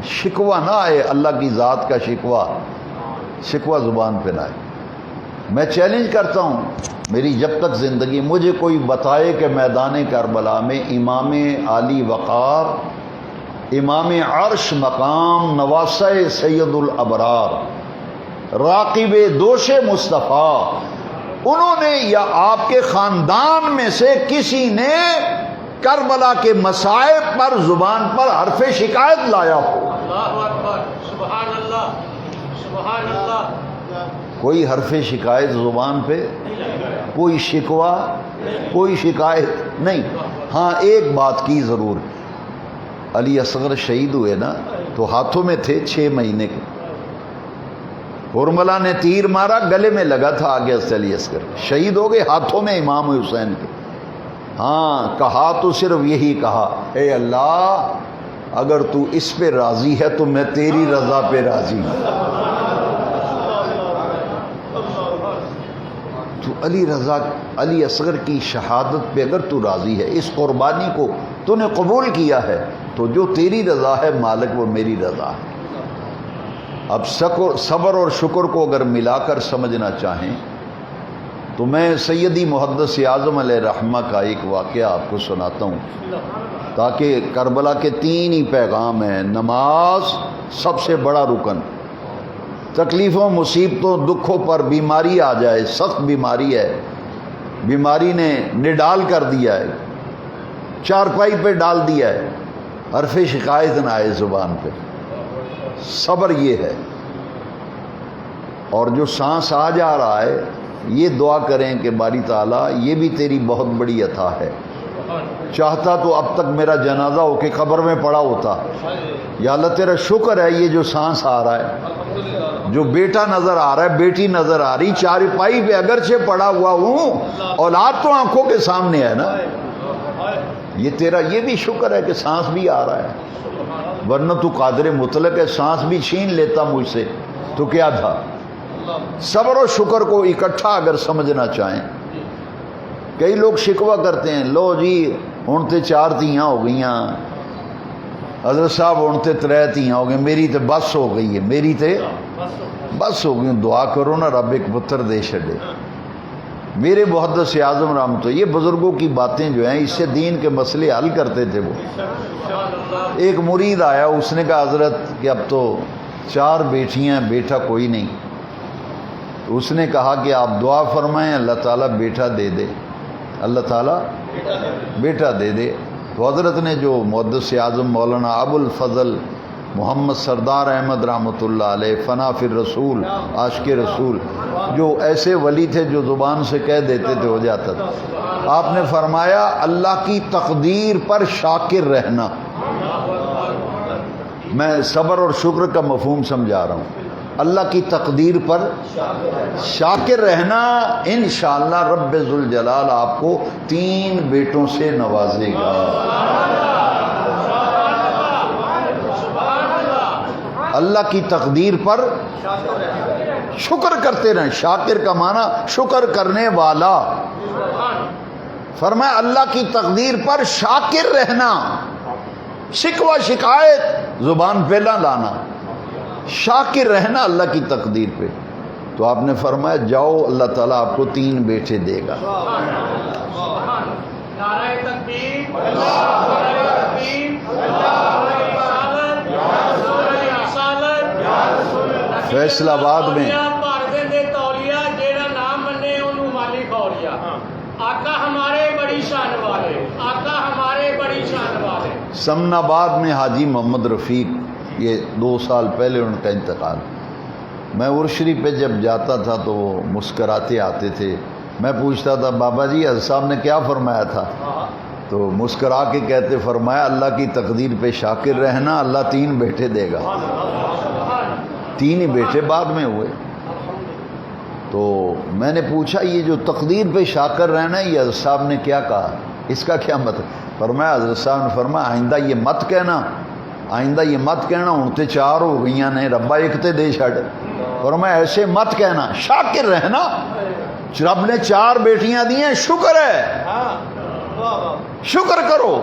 شکوہ نہ آئے، اللہ کی ذات کا شکوہ زبان پہ نہ آئے۔ میں چیلنج کرتا ہوں، میری جب تک زندگی مجھے کوئی بتائے کہ میدان کربلا میں امام عالی وقار، امام عرش مقام، نواسہ سید الابرار، راقب دوش مصطفیٰ، انہوں نے یا آپ کے خاندان میں سے کسی نے کربلا کے مصائب پر زبان پر حرف شکایت لایا ہو؟ اللہ اکبر، سبحان اللہ، سبحان اللہ۔ کوئی حرف شکایت زبان پہ، کوئی شکوہ، کوئی شکایت نہیں۔ ہاں ایک بات کی ضرور، علی اصغر شہید ہوئے نا تو ہاتھوں میں تھے 6 مہینے کے، ہرملہ نے تیر مارا، گلے میں لگا تھا آگے سے علی اصغر، شہید ہو گئے ہاتھوں میں امام حسین کے۔ ہاں کہا تو صرف یہی کہا، اے اللہ اگر تو اس پہ راضی ہے تو میں تیری رضا پہ راضی ہوں۔ تو علی اصغر کی شہادت پہ اگر تو راضی ہے، اس قربانی کو تو نے قبول کیا ہے، تو جو تیری رضا ہے مالک وہ میری رضا ہے۔ اب صبر اور شکر کو اگر ملا کر سمجھنا چاہیں تو میں سیدی محدث اعظم علیہ رحمہ کا ایک واقعہ آپ کو سناتا ہوں، تاکہ کربلا کے 3 ہی پیغام ہیں۔ نماز سب سے بڑا رکن، تکلیفوں، مصیبتوں، دکھوں پر، بیماری آ جائے، سخت بیماری ہے، بیماری نے نڈال کر دیا ہے، چارپائی پہ ڈال دیا ہے، حرف شکایت نہ آئے زبان پہ، صبر یہ ہے۔ اور جو سانس آ جا رہا ہے، یہ دعا کریں کہ باری تعالیٰ یہ بھی تیری بہت بڑی عطا ہے، چاہتا تو اب تک میرا جنازہ ہو کے قبر میں پڑا ہوتا، یا اللہ تیرا شکر ہے یہ جو سانس آ رہا ہے، جو بیٹا نظر آ رہا ہے، بیٹی نظر آ رہی، چارپائی پہ اگرچہ پڑا ہوا ہوں، اولاد تو آنکھوں کے سامنے ہے نا، یہ تیرا یہ بھی شکر ہے کہ سانس بھی آ رہا ہے، ورنہ تو قادر مطلق ہے، سانس بھی چھین لیتا مجھ سے تو کیا تھا۔ صبر و شکر کو اکٹھا اگر سمجھنا چاہیں، کئی لوگ شکوہ کرتے ہیں، لو جی ہن تے 4 تیاں ہو گئیاں، حضرت صاحب ہن تے 3 تیاں ہو گئی، میری تے بس ہو گئی ہے، میری تے بس ہو گئی۔ دعا کرو نا رب ایک پتر دے چھڑے۔ میرے محدث اعظم رحمت، یہ بزرگوں کی باتیں جو ہیں اس سے دین کے مسئلے حل کرتے تھے وہ۔ ایک مرید آیا، اس نے کہا حضرت کہ اب تو 4 بیٹیاں، بیٹا کوئی نہیں۔ اس نے کہا کہ آپ دعا فرمائیں اللہ تعالیٰ بیٹا دے دے، اللہ تعالیٰ بیٹا دے دے۔ تو حضرت نے جو محدث اعظم مولانا ابو الفضل محمد سردار احمد رحمۃ اللہ علیہ، فنا فی الرسول، عاشق رسول، جو ایسے ولی تھے جو زبان سے کہہ دیتے تھے ہو جاتا تھا، آپ نے فرمایا اللہ کی تقدیر پر شاکر رہنا۔ میں صبر اور شکر کا مفہوم سمجھا رہا ہوں. اللہ کی تقدیر پر شاکر رہنا، انشاءاللہ رب ذوالجلال آپ کو 3 بیٹوں سے نوازے گا. اللہ کی تقدیر پر شکر کرتے رہیں. شاکر کا معنی شکر کرنے والا. فرمایا اللہ کی تقدیر پر شاکر رہنا، شکوہ شکایت زبان پہ نہ لانا، شاکر رہنا اللہ کی تقدیر پہ. تو آپ نے فرمایا جاؤ اللہ تعالیٰ آپ کو 3 بیٹے دے گا. نعرہ تکبیر، نعرہ تکبیر، فیصلہ آباد میں آقا ہمارے بڑی شان والے، آقا ہمارے بڑی شان والے. سمن آباد میں حاجی محمد رفیق، یہ 2 سال پہلے ان کا انتقال. میں عرشری پہ جب جاتا تھا تو وہ مسکراتے آتے تھے. میں پوچھتا تھا بابا جی حضرت صاحب نے کیا فرمایا تھا؟ تو مسکرا کے کہتے فرمایا اللہ کی تقدیر پہ شاکر رہنا، اللہ 3 بیٹے دے گا. 3 ہی بیٹے بعد میں ہوئے. تو میں نے پوچھا یہ جو تقدیر پہ شاکر رہنا ہے یہ حضرت صاحب نے کیا کہا، اس کا کیا مطلب؟ فرمایا حضرت صاحب نے فرمایا آئندہ یہ مت کہنا، آئندہ یہ مت کہنا ہن تے 4 ہو گئیاں نے ربا ایک تے دے چھڑ. فرمایا ایسے مت کہنا، شاکر رہنا. رب نے 4 بیٹیاں دی ہیں، شکر ہے، شکر کرو.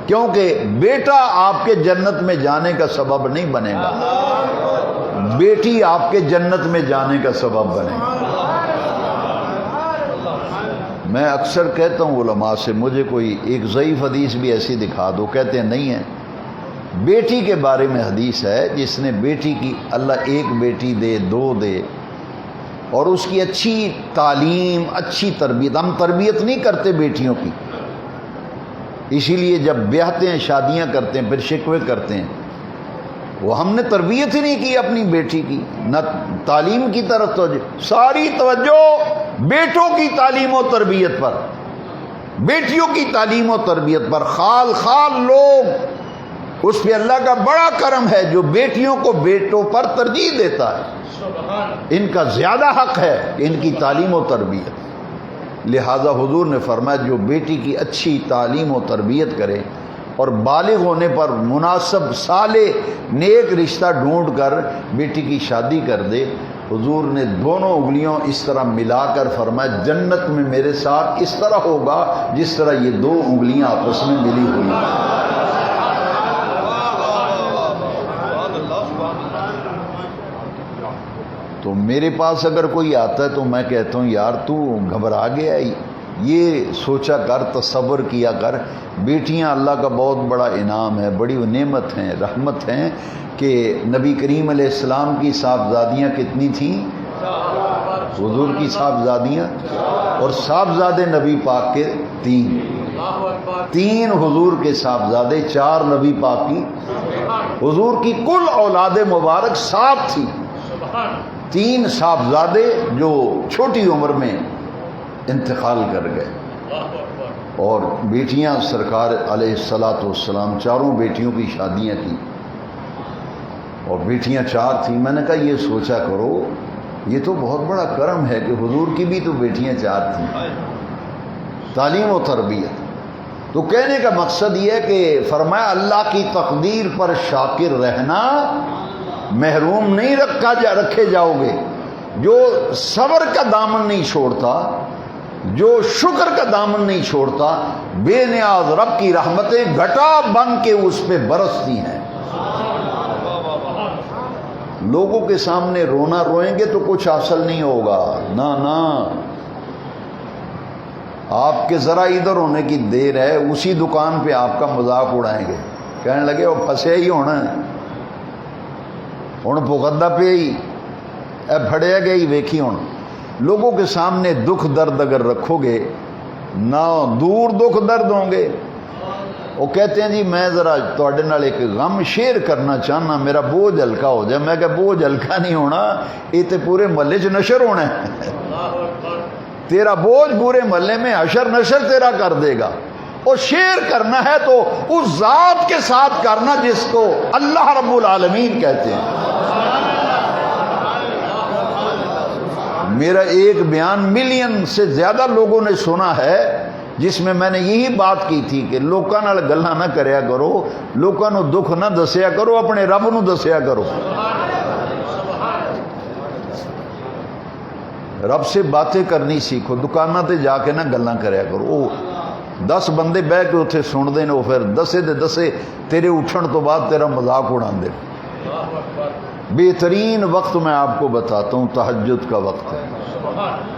کیونکہ بیٹا آپ کے جنت میں جانے کا سبب نہیں بنے گا، بیٹی آپ کے جنت میں جانے کا سبب بنے گا. میں اکثر کہتا ہوں علماء سے مجھے کوئی ایک ضعیف حدیث بھی ایسی دکھا دو، کہتے ہیں نہیں ہے. بیٹی کے بارے میں حدیث ہے جس نے بیٹی کی اللہ 1 بیٹی دے 2 دے اور اس کی اچھی تعلیم اچھی تربیت. ہم تربیت نہیں کرتے بیٹیوں کی، اسی لیے جب بیاہتے ہیں شادیاں کرتے ہیں پھر شکوے کرتے ہیں. وہ ہم نے تربیت ہی نہیں کی اپنی بیٹی کی، نہ تعلیم کی طرف توجہ. ساری توجہ بیٹوں کی تعلیم و تربیت پر، بیٹیوں کی تعلیم و تربیت پر. خال خال لوگ، اس پہ اللہ کا بڑا کرم ہے جو بیٹیوں کو بیٹوں پر ترجیح دیتا ہے. ان کا زیادہ حق ہے کہ ان کی تعلیم و تربیت. لہذا حضور نے فرمایا جو بیٹی کی اچھی تعلیم و تربیت کرے اور بالغ ہونے پر مناسب صالح نیک رشتہ ڈھونڈ کر بیٹی کی شادی کر دے، حضور نے دونوں انگلیوں اس طرح ملا کر فرمایا جنت میں میرے ساتھ اس طرح ہوگا جس طرح یہ 2 انگلیاں آپس میں ملی ہوئی ہیں. تو میرے پاس اگر کوئی آتا ہے تو میں کہتا ہوں یار تو گھبرا گیا، یہ سوچا کر، تصور کیا کر، بیٹیاں اللہ کا بہت بڑا انعام ہے، بڑی نعمت ہیں، رحمت ہیں. کہ نبی کریم علیہ السلام کی صاحبزادیاں کتنی تھیں؟ حضور کی صاحبزادیاں اور صاحبزادے نبی پاک کے 3 حضور کے صاحبزادے، 4 نبی پاک کی. حضور کی کل اولاد مبارک 7 تھی، 3 صاحبزادے جو چھوٹی عمر میں انتقال کر گئے، اور بیٹیاں سرکار علیہ الصلاۃ والسلام 4 بیٹیوں کی شادیاں کی اور بیٹیاں 4 تھیں. میں نے کہا یہ سوچا کرو یہ تو بہت بڑا کرم ہے کہ حضور کی بھی تو بیٹیاں 4 تھیں. تعلیم و تربیت. تو کہنے کا مقصد یہ ہے کہ فرمایا اللہ کی تقدیر پر شاکر رہنا، محروم نہیں رکھے جاؤ گے. جو صبر کا دامن نہیں چھوڑتا، جو شکر کا دامن نہیں چھوڑتا، بے نیاز رب کی رحمتیں گھٹا بن کے اس پہ برستی ہیں. لوگوں کے سامنے رونا روئیں گے تو کچھ حاصل نہیں ہوگا، نہ نہ. آپ کے ذرا ادھر ہونے کی دیر ہے، اسی دکان پہ آپ کا مذاق اڑائیں گے، کہنے لگے وہ پھنسے ہی ہونا ہے، ہوں پگدا پہ ہی پھڑیا گیا ہی ویکھی. ہوں لوگوں کے سامنے دکھ درد اگر رکھو گے نہ دور دکھ درد ہوں گے. وہ کہتے ہیں جی میں ذرا تواڈے نال ایک غم شیئر کرنا چاہنا، میرا بوجھ ہلکا ہو جائے. میں کہ بوجھ ہلکا نہیں ہونا، یہ تو پورے محلے چ نشر ہونا ہے. تیرا بوجھ پورے محلے میں حشر نشر تیرا کر دے گا. اور شیئر کرنا ہے تو اس ذات کے ساتھ کرنا جس کو اللہ رب العالمین کہتے ہیں۔ میرا ایک بیان ملین سے زیادہ لوگوں نے سنا ہے جس میں میں نے یہی بات کی تھی کہ لوکاں نال گلاں نہ کریا کرو، لوکاں نو دکھ نہ دسیا کرو، اپنے رب نو دسیا کرو۔ رب سے باتیں کرنی سیکھو، دکاناں تے جا کے نہ گلاں کریا کرو۔ او 10 بندے بہ کے اتنے سن دے نے، وہ پھر دسے دے دسے تیرے اٹھن تو بعد تیرا مذاق اڑاندے۔ بہترین وقت میں آپ کو بتاتا ہوں تہجد کا وقت ہے۔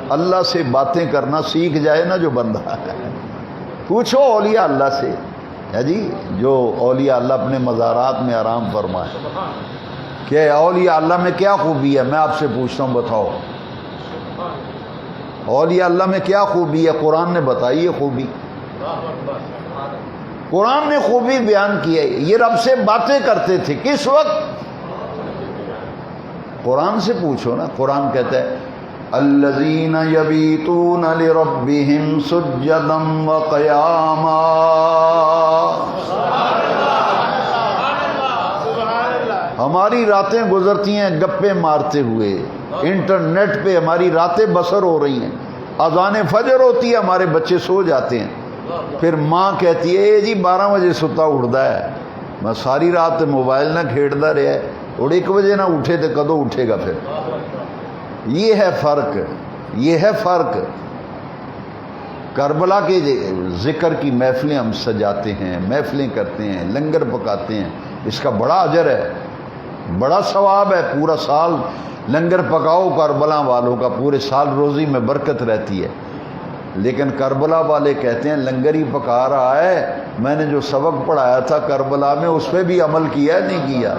اللہ سے باتیں کرنا سیکھ جائے نا جو بندہ ہے، پوچھو اولیاء اللہ سے، ہے جی، جو اولیاء اللہ اپنے مزارات میں آرام فرمائے کہ اولیاء اللہ میں کیا خوبی ہے۔ میں آپ سے پوچھتا ہوں، بتاؤ اولیاء اللہ میں کیا خوبی ہے؟ قرآن نے بتائی ہے خوبی، قرآن نے خوبی بیان کی ہے۔ یہ رب سے باتیں کرتے تھے کس وقت؟ قرآن سے پوچھو نا۔ قرآن کہتا ہے الذین یبیتون لربہم سجدا وقیاما۔ ہماری راتیں گزرتی ہیں گپے مارتے ہوئے، انٹرنیٹ پہ ہماری راتیں بسر ہو رہی ہیں، اذان فجر ہوتی ہے، ہمارے بچے سو جاتے ہیں، پھر ماں کہتی ہے اے جی 12 بجے ستا اٹھتا ہے، میں ساری رات موبائل نہ کھیڑتا رہا ہے، اور 1 بجے نہ اٹھے تو کدو اٹھے گا؟ پھر یہ ہے فرق، یہ ہے فرق۔ کربلا کے ذکر کی محفلیں ہم سجاتے ہیں، محفلیں کرتے ہیں، لنگر پکاتے ہیں، اس کا بڑا اجر ہے، بڑا ثواب ہے۔ پورا سال لنگر پکاؤ کربلا والوں کا، پورے سال روزی میں برکت رہتی ہے۔ لیکن کربلا والے کہتے ہیں لنگر ہی پکا رہا ہے، میں نے جو سبق پڑھایا تھا کربلا میں اس پہ بھی عمل کیا نہیں کیا؟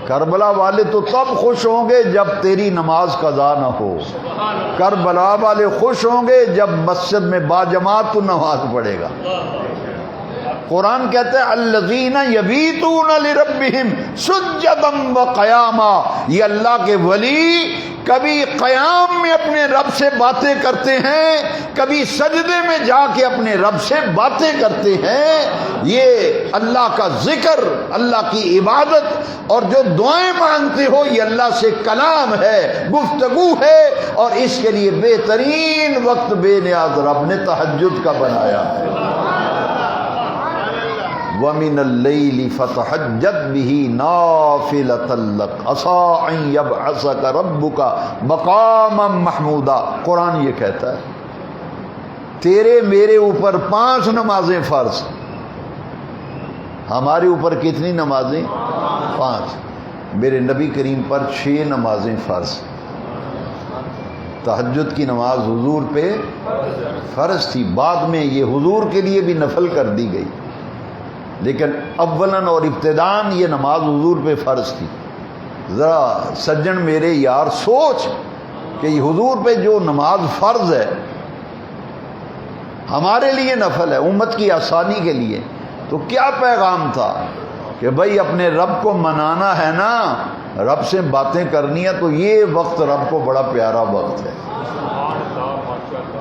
کربلا والے تو تب خوش ہوں گے جب تیری نماز قضا نہ ہو، کربلا والے خوش ہوں گے جب مسجد میں باجماعت تو نماز پڑھے گا۔ قرآن کہتا ہے الذین یبیتون لربہم سجدا وقیاما، یہ اللہ کے ولی کبھی قیام میں اپنے رب سے باتیں کرتے ہیں، کبھی سجدے میں جا کے اپنے رب سے باتیں کرتے ہیں۔ یہ اللہ کا ذکر، اللہ کی عبادت اور جو دعائیں مانگتے ہو یہ اللہ سے کلام ہے، گفتگو ہے، اور اس کے لیے بہترین وقت بے نیاز رب نے تہجد کا بنایا ہے۔ وَمِنَ اللَّيْلِ فَتَهَجَّدْ بِهِ نَافِلَةً لَكَ عَسَىٰ أَن يَبْعَثَكَ رَبُّكَ مَقَامًا مَحْمُودًا۔ قرآن یہ کہتا ہے تیرے میرے اوپر 5 نمازیں فرض، ہمارے اوپر کتنی نمازیں؟ 5۔ میرے نبی کریم پر 6 نمازیں فرض۔ تہجد کی نماز حضور پہ فرض تھی، بعد میں یہ حضور کے لیے بھی نفل کر دی گئی، لیکن اولاً اور ابتداءً یہ نماز حضور پہ فرض تھی۔ ذرا سجن میرے یار سوچ کہ یہ حضور پہ جو نماز فرض ہے ہمارے لیے نفل ہے، امت کی آسانی کے لیے، تو کیا پیغام تھا کہ بھائی اپنے رب کو منانا ہے نا، رب سے باتیں کرنی ہے، تو یہ وقت رب کو بڑا پیارا وقت ہے۔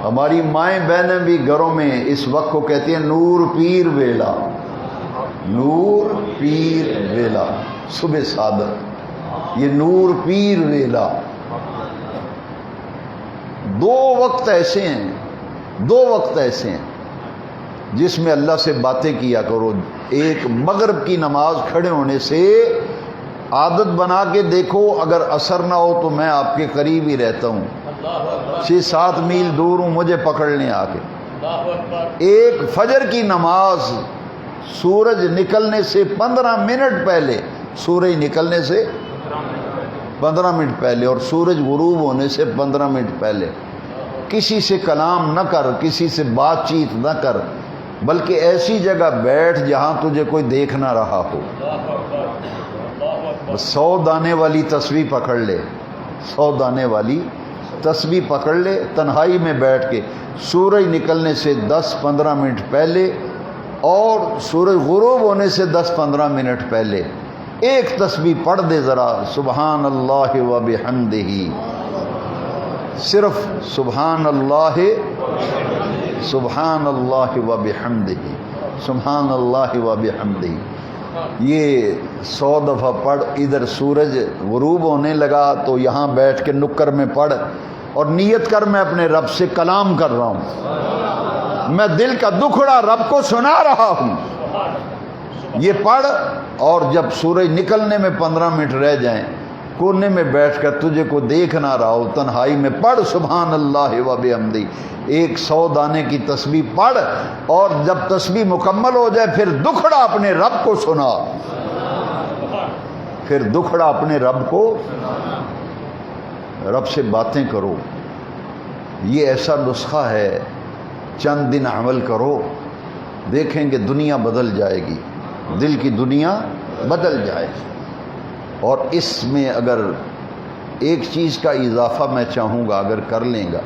ہماری مائیں بہنیں بھی گھروں میں اس وقت کو کہتی ہیں نور پیر ویلا، نور پیر ویلا، صبح صادق، یہ نور پیر ویلا۔ 2 وقت ایسے ہیں، 2 وقت ایسے ہیں جس میں اللہ سے باتیں کیا کرو۔ ایک مغرب کی نماز کھڑے ہونے سے عادت بنا کے دیکھو، اگر اثر نہ ہو تو میں آپ کے قریب ہی رہتا ہوں، 6-7 میل دور ہوں، مجھے پکڑ لیں آ کے۔ ایک فجر کی نماز سورج نکلنے سے 15 منٹ پہلے، سورج نکلنے سے 15 منٹ پہلے، اور سورج غروب ہونے سے 15 منٹ پہلے کسی سے کلام نہ کر، کسی سے بات چیت نہ کر، بلکہ ایسی جگہ بیٹھ جہاں تجھے کوئی دیکھ نہ رہا ہو۔ 100 دانے والی تسبیح پکڑ لے، 100 دانے والی تسبیح پکڑ لے، تنہائی میں بیٹھ کے، سورج نکلنے سے 10-15 منٹ پہلے اور سورج غروب ہونے سے 10-15 منٹ پہلے ایک تسبیح پڑھ دے ذرا، سبحان اللہ و بحمدہ، صرف سبحان اللہ و بحمدہ، سبحان اللہ و بحمدہ، یہ 100 دفعہ پڑھ. ادھر سورج غروب ہونے لگا تو یہاں بیٹھ کے نکر میں پڑھ اور نیت کر میں اپنے رب سے کلام کر رہا ہوں، میں دل کا دکھڑا رب کو سنا رہا ہوں. یہ پڑھ، اور جب سورج نکلنے میں 15 منٹ رہ جائیں، کونے میں بیٹھ کر تجھے کو دیکھ نہ رہا ہو، تنہائی میں پڑھ سبحان اللہ و بحمدہ. 100 دانے کی تسبیح پڑھ، اور جب تسبیح مکمل ہو جائے پھر دکھڑا اپنے رب کو سنا، پھر دکھڑا اپنے رب کو، رب سے باتیں کرو. یہ ایسا نسخہ ہے، چند دن عمل کرو، دیکھیں گے دنیا بدل جائے گی، دل کی دنیا بدل جائے گی. اور اس میں اگر ایک چیز کا اضافہ میں چاہوں گا، اگر کر لیں گا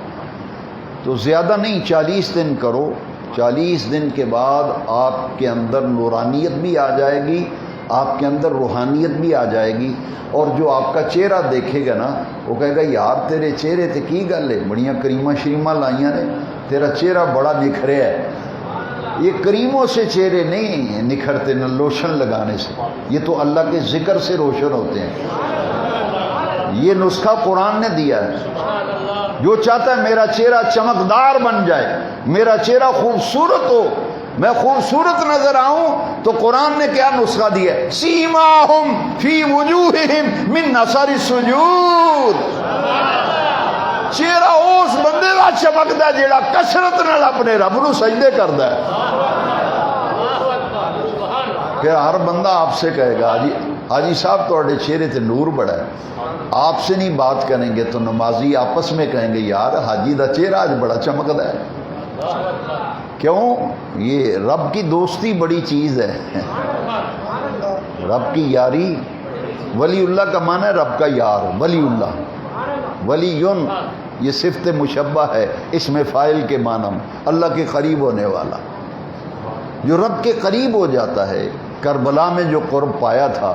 تو زیادہ نہیں، 40 دن کرو. 40 دن کے بعد آپ کے اندر نورانیت بھی آ جائے گی، آپ کے اندر روحانیت بھی آ جائے گی. اور جو آپ کا چہرہ دیکھے گا نا، وہ کہے گا یار تیرے چہرے تے کی گل ہے، بڑیاں کریمہ شریمہ لائیاں نے، تیرا چہرہ بڑا نکھریا ہے. یہ کریموں سے چہرے نہیں نکھرتے، نہ لوشن لگانے سے، یہ تو اللہ کے ذکر سے روشن ہوتے ہیں. یہ نسخہ قرآن نے دیا ہے. جو چاہتا ہے میرا چہرہ چمکدار بن جائے، میرا چہرہ خوبصورت ہو، میں خوبصورت نظر آؤں، تو قرآن نے کیا نسخہ دیا ہے؟ سیماہم فی وجوہہم من اثر السجود. چہرہ اس بندے کا چمکدا جیڑا کثرت نال اپنے رب نو سجدے کردا ہے. پھر ہر بندہ آپ سے کہے گا حاجی صاحب تواڈے چہرے تے نور بڑا ہے. آپ سے نہیں بات کریں گے تو نمازی آپس میں کہیں گے یار حاجی دا چہرہ آج بڑا چمکدا ہے. کیوں؟ یہ رب کی دوستی بڑی چیز ہے، رب کی یاری. ولی اللہ کا معنی ہے رب کا یار، ولی اللہ، ولیٌ یہ صفت مشبہ ہے، اس میں فاعل کے معنی میں اللہ کے قریب ہونے والا. جو رب کے قریب ہو جاتا ہے، کربلا میں جو قرب پایا تھا،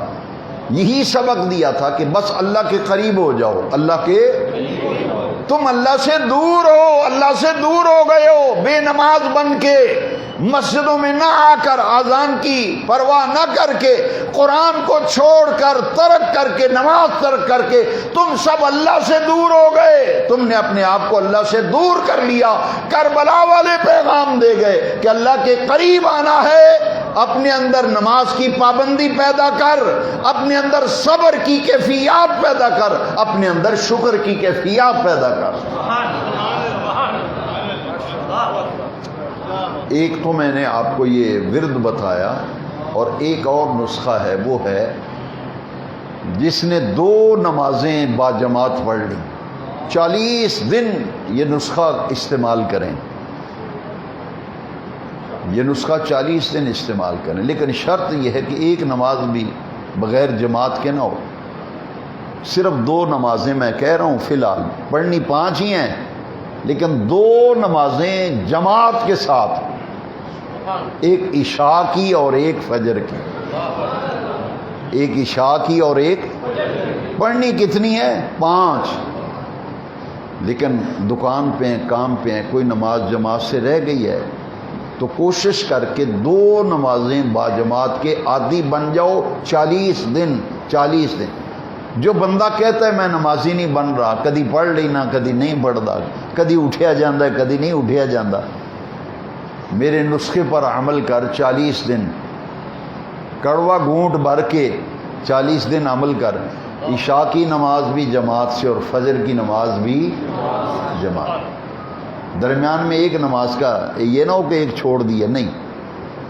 یہی سبق دیا تھا کہ بس اللہ کے قریب ہو جاؤ. اللہ کے، تم اللہ سے دور ہو، اللہ سے دور ہو گئے ہو، بے نماز بن کے، مسجدوں میں نہ آ کر، اذان کی پرواہ نہ کر کے، قرآن کو چھوڑ کر، ترک کر کے، نماز ترک کر کے تم سب اللہ سے دور ہو گئے. تم نے اپنے آپ کو اللہ سے دور کر لیا. کربلا والے پیغام دے گئے کہ اللہ کے قریب آنا ہے، اپنے اندر نماز کی پابندی پیدا کر، اپنے اندر صبر کی کیفیات پیدا کر، اپنے اندر شکر کی کیفیات پیدا کر. ایک تو میں نے آپ کو یہ ورد بتایا، اور ایک اور نسخہ ہے، وہ ہے جس نے 2 نمازیں باجماعت پڑھ لی، 40 دن یہ نسخہ استعمال کریں. یہ نسخہ 40 دن استعمال کریں، لیکن شرط یہ ہے کہ ایک نماز بھی بغیر جماعت کے نہ ہو. صرف 2 نمازیں میں کہہ رہا ہوں فی الحال، پڑھنی 5 ہی ہیں، لیکن 2 نمازیں جماعت کے ساتھ، ایک عشاء کی اور ایک فجر کی. ایک عشاء کی اور ایک، پڑھنی کتنی ہے؟ 5. لیکن دکان پہ ہیں، کام پہ ہیں، کوئی نماز جماعت سے رہ گئی ہے تو کوشش کر کے 2 نمازیں باجماعت کے عادی بن جاؤ. 40 دن. 40 دن. جو بندہ کہتا ہے میں نمازی نہیں بن رہا، کدی پڑھ لینا کدی نہیں پڑھتا، کدی اٹھیا جاندہ ہے کدی نہیں اٹھیا جاندہ، میرے نسخے پر عمل کر. 40 دن کڑوا گھونٹ بھر کے 40 دن عمل کر. عشاء کی نماز بھی جماعت سے اور فجر کی نماز بھی جماعت. درمیان میں ایک نماز کا یہ نہ ہو کہ ایک چھوڑ دیا، نہیں،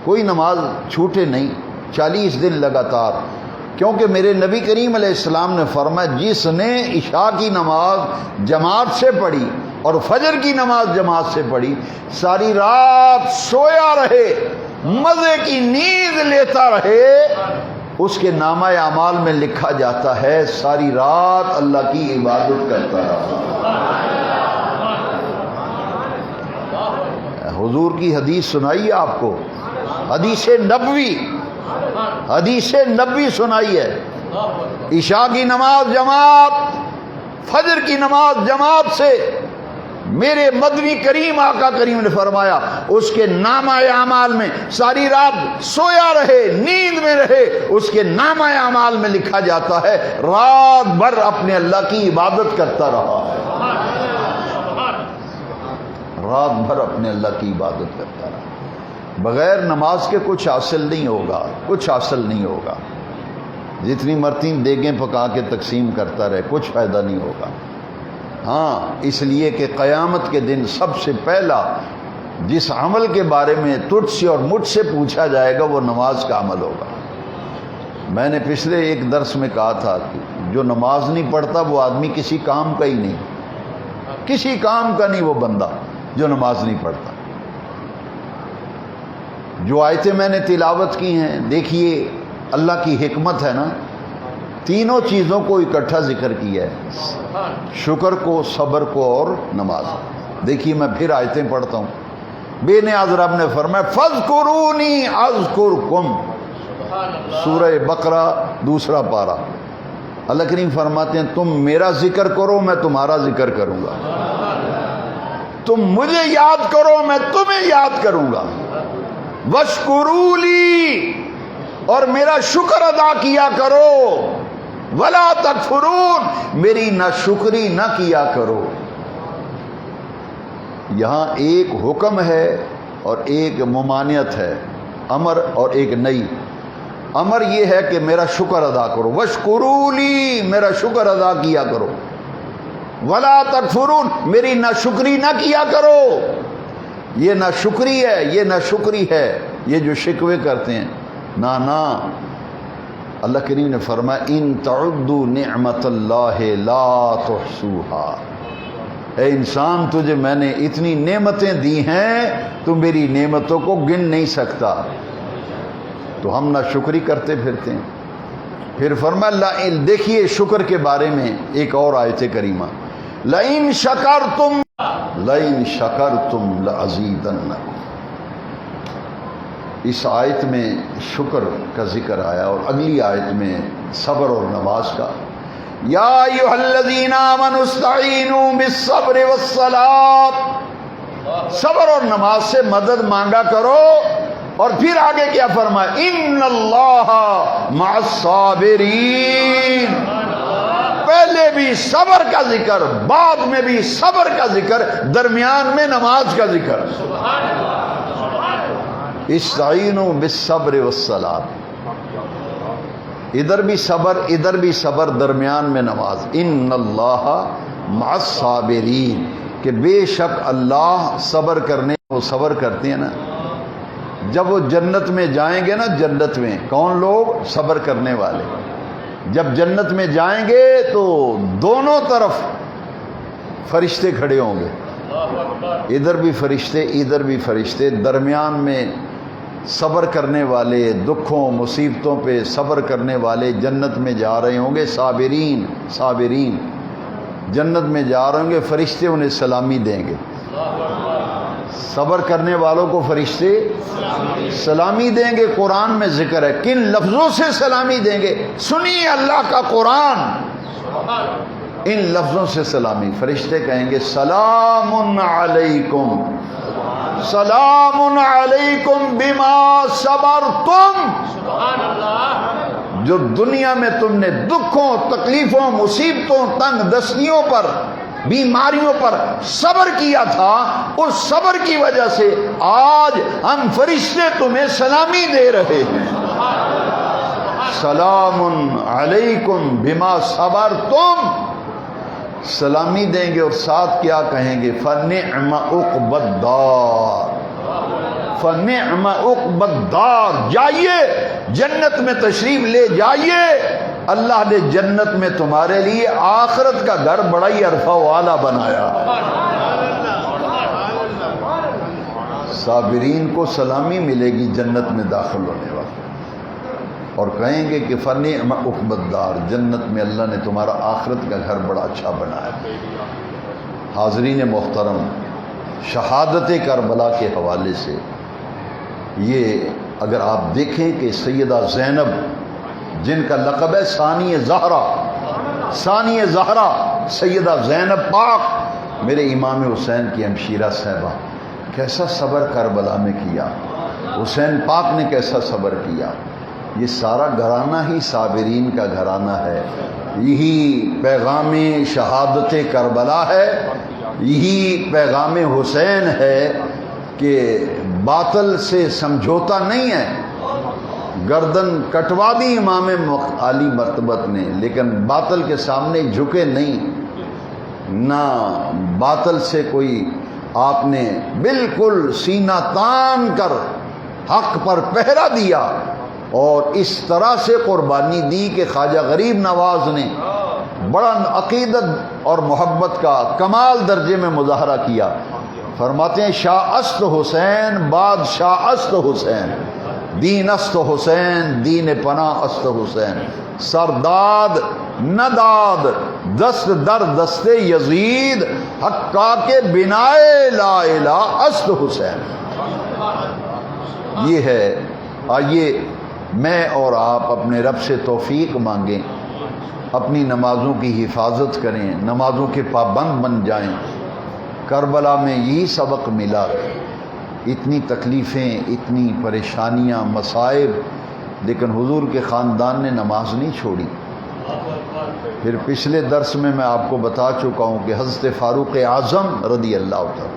کوئی نماز چھوٹے نہیں. 40 دن لگاتار. کیونکہ میرے نبی کریم علیہ السلام نے فرمایا جس نے عشاء کی نماز جماعت سے پڑھی اور فجر کی نماز جماعت سے پڑھی، ساری رات سویا رہے، مزے کی نیند لیتا رہے، اس کے نامہ اعمال میں لکھا جاتا ہے ساری رات اللہ کی عبادت کرتا رہا. حضور کی حدیث سنائی آپ کو، حدیث نبوی سنائی ہے. عشاء کی نماز جماعت، فجر فجر کی نماز جماعت سے، میرے مدنی کریم آقا کریم نے فرمایا اس کے نامہ اعمال میں، ساری رات سویا رہے، نیند میں رہے، اس کے نامہ اعمال میں لکھا جاتا ہے رات بھر اپنے اللہ کی عبادت کرتا رہا ہے، رات بھر اپنے اللہ کی عبادت کرتا رہا۔ بغیر نماز کے کچھ حاصل نہیں ہوگا، کچھ حاصل نہیں ہوگا، جتنی مرتبہ دیگیں پکا کے تقسیم کرتا رہے کچھ فائدہ نہیں ہوگا۔ ہاں، اس لیے کہ قیامت کے دن سب سے پہلا جس عمل کے بارے میں تجھ سے اور مجھ سے پوچھا جائے گا وہ نماز کا عمل ہوگا۔ میں نے پچھلے ایک درس میں کہا تھا کہ جو نماز نہیں پڑھتا وہ آدمی کسی کام کا ہی نہیں، کسی کام کا نہیں وہ بندہ جو نماز نہیں پڑھتا۔ جو آیتیں میں نے تلاوت کی ہیں، دیکھیے اللہ کی حکمت ہے نا، تینوں چیزوں کو اکٹھا ذکر کیا ہے، شکر کو، صبر کو اور نماز۔ دیکھیے میں پھر آیتیں پڑھتا ہوں۔ بے نیاز رب نے فرمایا فَاذْكُرُونِي أَذْكُرْكُمْ، سورہ بقرہ دوسرا پارہ۔ اللہ کریم فرماتے ہیں تم میرا ذکر کرو میں تمہارا ذکر کروں گا، تم مجھے یاد کرو میں تمہیں یاد کروں گا، وَاشْكُرُوا لِي، اور میرا شکر ادا کیا کرو، وَلَا تَكْفُرُونَ، میری ناشکری نہ کیا کرو۔ یہاں ایک حکم ہے اور ایک ممانعت ہے، امر اور ایک نہی۔ امر یہ ہے کہ میرا شکر ادا کرو، وَاشْكُرُوا لِي، میرا شکر ادا کیا کرو، وَلَا تَكْفُرُونَ، میری ناشکری نہ کیا کرو۔ یہ ناشکری ہے، یہ ناشکری ہے، یہ جو شکوے کرتے ہیں، نا اللہ کریم نے فرمایا ان تعدوا نعمت اللہ لا تحصوها، اے انسان تجھے میں نے اتنی نعمتیں دی ہیں تو میری نعمتوں کو گن نہیں سکتا، تو ہم ناشکری کرتے پھرتے ہیں۔ پھر فرمایا دیکھیے شکر کے بارے میں ایک اور آیت کریمہ، لئن شکرتم لأزیدنکم، اس آیت میں شکر کا ذکر آیا اور اگلی آیت میں صبر اور نماز کا۔ یا ایھا الذین آمنوا استعینوا بالصبر والصلاۃ، صبر اور نماز سے مدد مانگا کرو۔ اور پھر آگے کیا فرمایا ان اللہ مع الصابرین، پہلے بھی صبر کا ذکر، بعد میں بھی صبر کا ذکر، درمیان میں نماز کا ذکر۔ استعینوا بالصبر والصلاۃ، ادھر بھی صبر، درمیان میں نماز۔ ان اللہ مع الصابرین، کہ بے شک اللہ صبر کرنے وہ صبر کرتے ہیں نا۔ جب وہ جنت میں جائیں گے نا، جنت میں کون لوگ؟ صبر کرنے والے۔ جب جنت میں جائیں گے تو دونوں طرف فرشتے کھڑے ہوں گے، ادھر بھی فرشتے ادھر بھی فرشتے، درمیان میں صبر کرنے والے، دکھوں مصیبتوں پہ صبر کرنے والے جنت میں جا رہے ہوں گے، صابرین جنت میں جا رہے ہوں گے، فرشتے انہیں سلامی دیں گے۔ صبر کرنے والوں کو فرشتے سلامی دیں گے۔ قرآن میں ذکر ہے کن لفظوں سے سلامی دیں گے، سنیے اللہ کا قرآن، ان لفظوں سے سلامی۔ فرشتے کہیں گے سلام علیکم، سلام علیکم بما صبرتم، جو دنیا میں تم نے دکھوں، تکلیفوں، مصیبتوں، تنگ دستیوں پر، بیماریوں پر صبر کیا تھا، اس صبر کی وجہ سے آج ہم فرشتے تمہیں سلامی دے رہے ہیں۔ سلام علیکم بما صبرتم، سلامی دیں گے اور ساتھ کیا کہیں گے؟ فنعم عقبی الدار، فنعم عقبی الدار، جائیے جنت میں تشریف لے جائیے، اللہ نے جنت میں تمہارے لیے آخرت کا گھر بڑا ہی عرفہ والا بنایا۔ صابرین کو سلامی ملے گی جنت میں داخل ہونے وقت، اور کہیں گے کہ فنعم عقبی الدار، جنت میں اللہ نے تمہارا آخرت کا گھر بڑا اچھا بنایا۔ حاضرین محترم، شہادت کربلا کے حوالے سے یہ اگر آپ دیکھیں کہ سیدہ زینب جن کا لقب ہے ثانی زہرا، سیدہ زینب پاک میرے امام حسین کی ہمشیرہ صاحبہ، کیسا صبر کربلا میں کیا، حسین پاک نے کیسا صبر کیا۔ یہ سارا گھرانہ ہی صابرین کا گھرانہ ہے، یہی پیغام شہادت کربلا ہے، یہی پیغام حسین ہے کہ باطل سے سمجھوتا نہیں ہے۔ گردن کٹوا دی امام علی مرتبت نے، لیکن باطل کے سامنے جھکے نہیں، نہ باطل سے کوئی آپ نے بالکل سینہ تان کر حق پر پہرا دیا، اور اس طرح سے قربانی دی کہ خواجہ غریب نواز نے بڑا عقیدت اور محبت کا کمال درجے میں مظاہرہ کیا۔ فرماتے ہیں شاہ است حسین بادشاہ است حسین، دین است حسین دین پناہ است حسین، سرداد نداد دست در دست یزید، حقا کے بنائے لا الہ است حسین۔ یہ ہے، آئیے میں اور آپ اپنے رب سے توفیق مانگیں، اپنی نمازوں کی حفاظت کریں، نمازوں کے پابند بن جائیں۔ کربلا میں یہی سبق ملا، اتنی تکلیفیں، اتنی پریشانیاں، مصائب، لیکن حضور کے خاندان نے نماز نہیں چھوڑی۔ پھر پچھلے درس میں آپ کو بتا چکا ہوں کہ حضرت فاروق اعظم رضی اللہ عنہ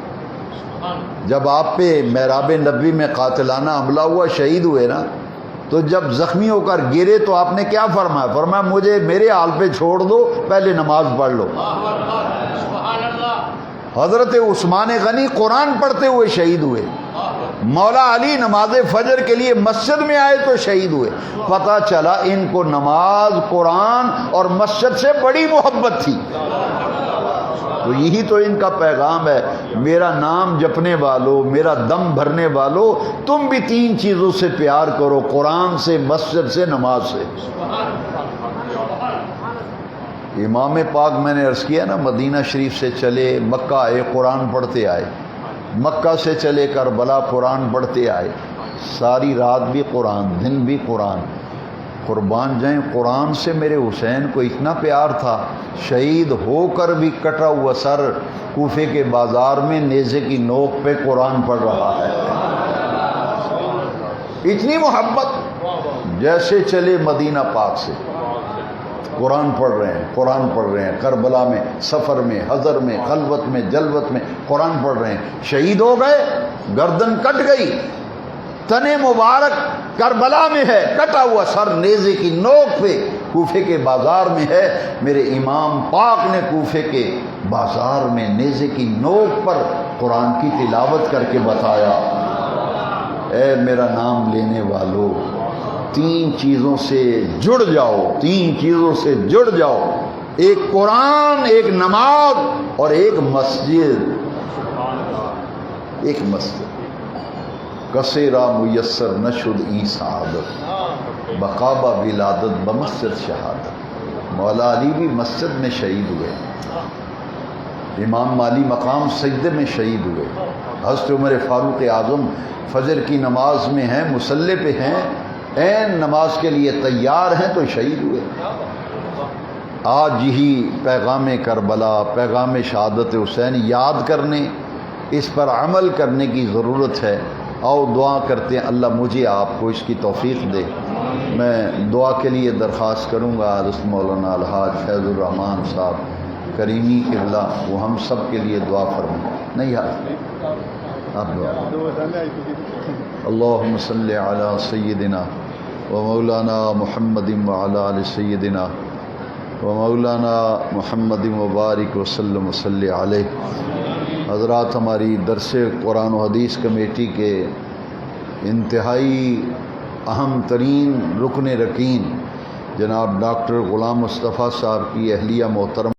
جب آپ پہ محراب نبوی میں قاتلانہ حملہ ہوا، شہید ہوئے نا، تو جب زخمی ہو کر گرے تو آپ نے کیا فرمایا؟ فرمایا مجھے میرے حال پہ چھوڑ دو، پہلے نماز پڑھ لو۔ حضرت عثمان غنی قرآن پڑھتے ہوئے شہید ہوئے، مولا علی نماز فجر کے لیے مسجد میں آئے تو شہید ہوئے۔ پتہ چلا ان کو نماز، قرآن اور مسجد سے بڑی محبت تھی۔ تو یہی تو ان کا پیغام ہے، میرا نام جپنے والوں، میرا دم بھرنے والوں، تم بھی تین چیزوں سے پیار کرو، قرآن سے، مسجد سے، نماز سے۔ امام پاک میں نے عرض کیا نا، مدینہ شریف سے چلے مکہ آئے، قرآن پڑھتے آئے، مکہ سے چلے کربلا، قرآن پڑھتے آئے، ساری رات بھی قرآن، دن بھی قرآن۔ قربان جائیں، قرآن سے میرے حسین کو اتنا پیار تھا، شہید ہو کر بھی کٹا ہوا سر کوفے کے بازار میں نیزے کی نوک پہ قرآن پڑھ رہا ہے۔ اتنی محبت، جیسے چلے مدینہ پاک سے قرآن پڑھ رہے ہیں، قرآن پڑھ رہے ہیں، کربلا میں، سفر میں، حضر میں، خلوت میں، جلوت میں قرآن پڑھ رہے ہیں۔ شہید ہو گئے، گردن کٹ گئی، تن مبارک کربلا میں ہے، کٹا ہوا سر نیزے کی نوک پہ کوفے کے بازار میں ہے۔ میرے امام پاک نے کوفے کے بازار میں نیزے کی نوک پر قرآن کی تلاوت کر کے بتایا، اے میرا نام لینے والو، تین چیزوں سے جڑ جاؤ، تین چیزوں سے جڑ جاؤ، ایک قرآن، ایک نماز اور ایک مسجد۔ ایک مسجد کثیرہ میسر نشد ای سعادت، بقابہ ولادت بمسجد شہادت۔ مولا علی بھی مسجد میں شہید ہوئے، امام مالی مقام سجدے میں شہید ہوئے، حضرت عمر فاروق اعظم فجر کی نماز میں ہیں، مصلی پہ ہیں، عین نماز کے لیے تیار ہیں تو شہید ہوئے۔ آج یہی پیغام کربلا، پیغام شہادت حسین یاد کرنے، اس پر عمل کرنے کی ضرورت ہے۔ آؤ دعا کرتے ہیں، اللہ مجھے آپ کو اس کی توفیق دے۔ میں دعا کے لیے درخواست کروں گا حضرت مولانا الحاج فیض الرحمان صاحب کریمی قبلہ، وہ ہم سب کے لیے دعا فرمائیں۔ نہیں آپ دعا۔ اللہم صلی علی سیدنا و مولانا محمد وعلی آل سیدنا و مولانا محمد مبارک وسلم وصلی علیہ۔ حضرات، ہماری درس قرآن و حدیث کمیٹی کے انتہائی اہم ترین رکن رکین جناب ڈاکٹر غلام مصطفیٰ صاحب کی اہلیہ محترم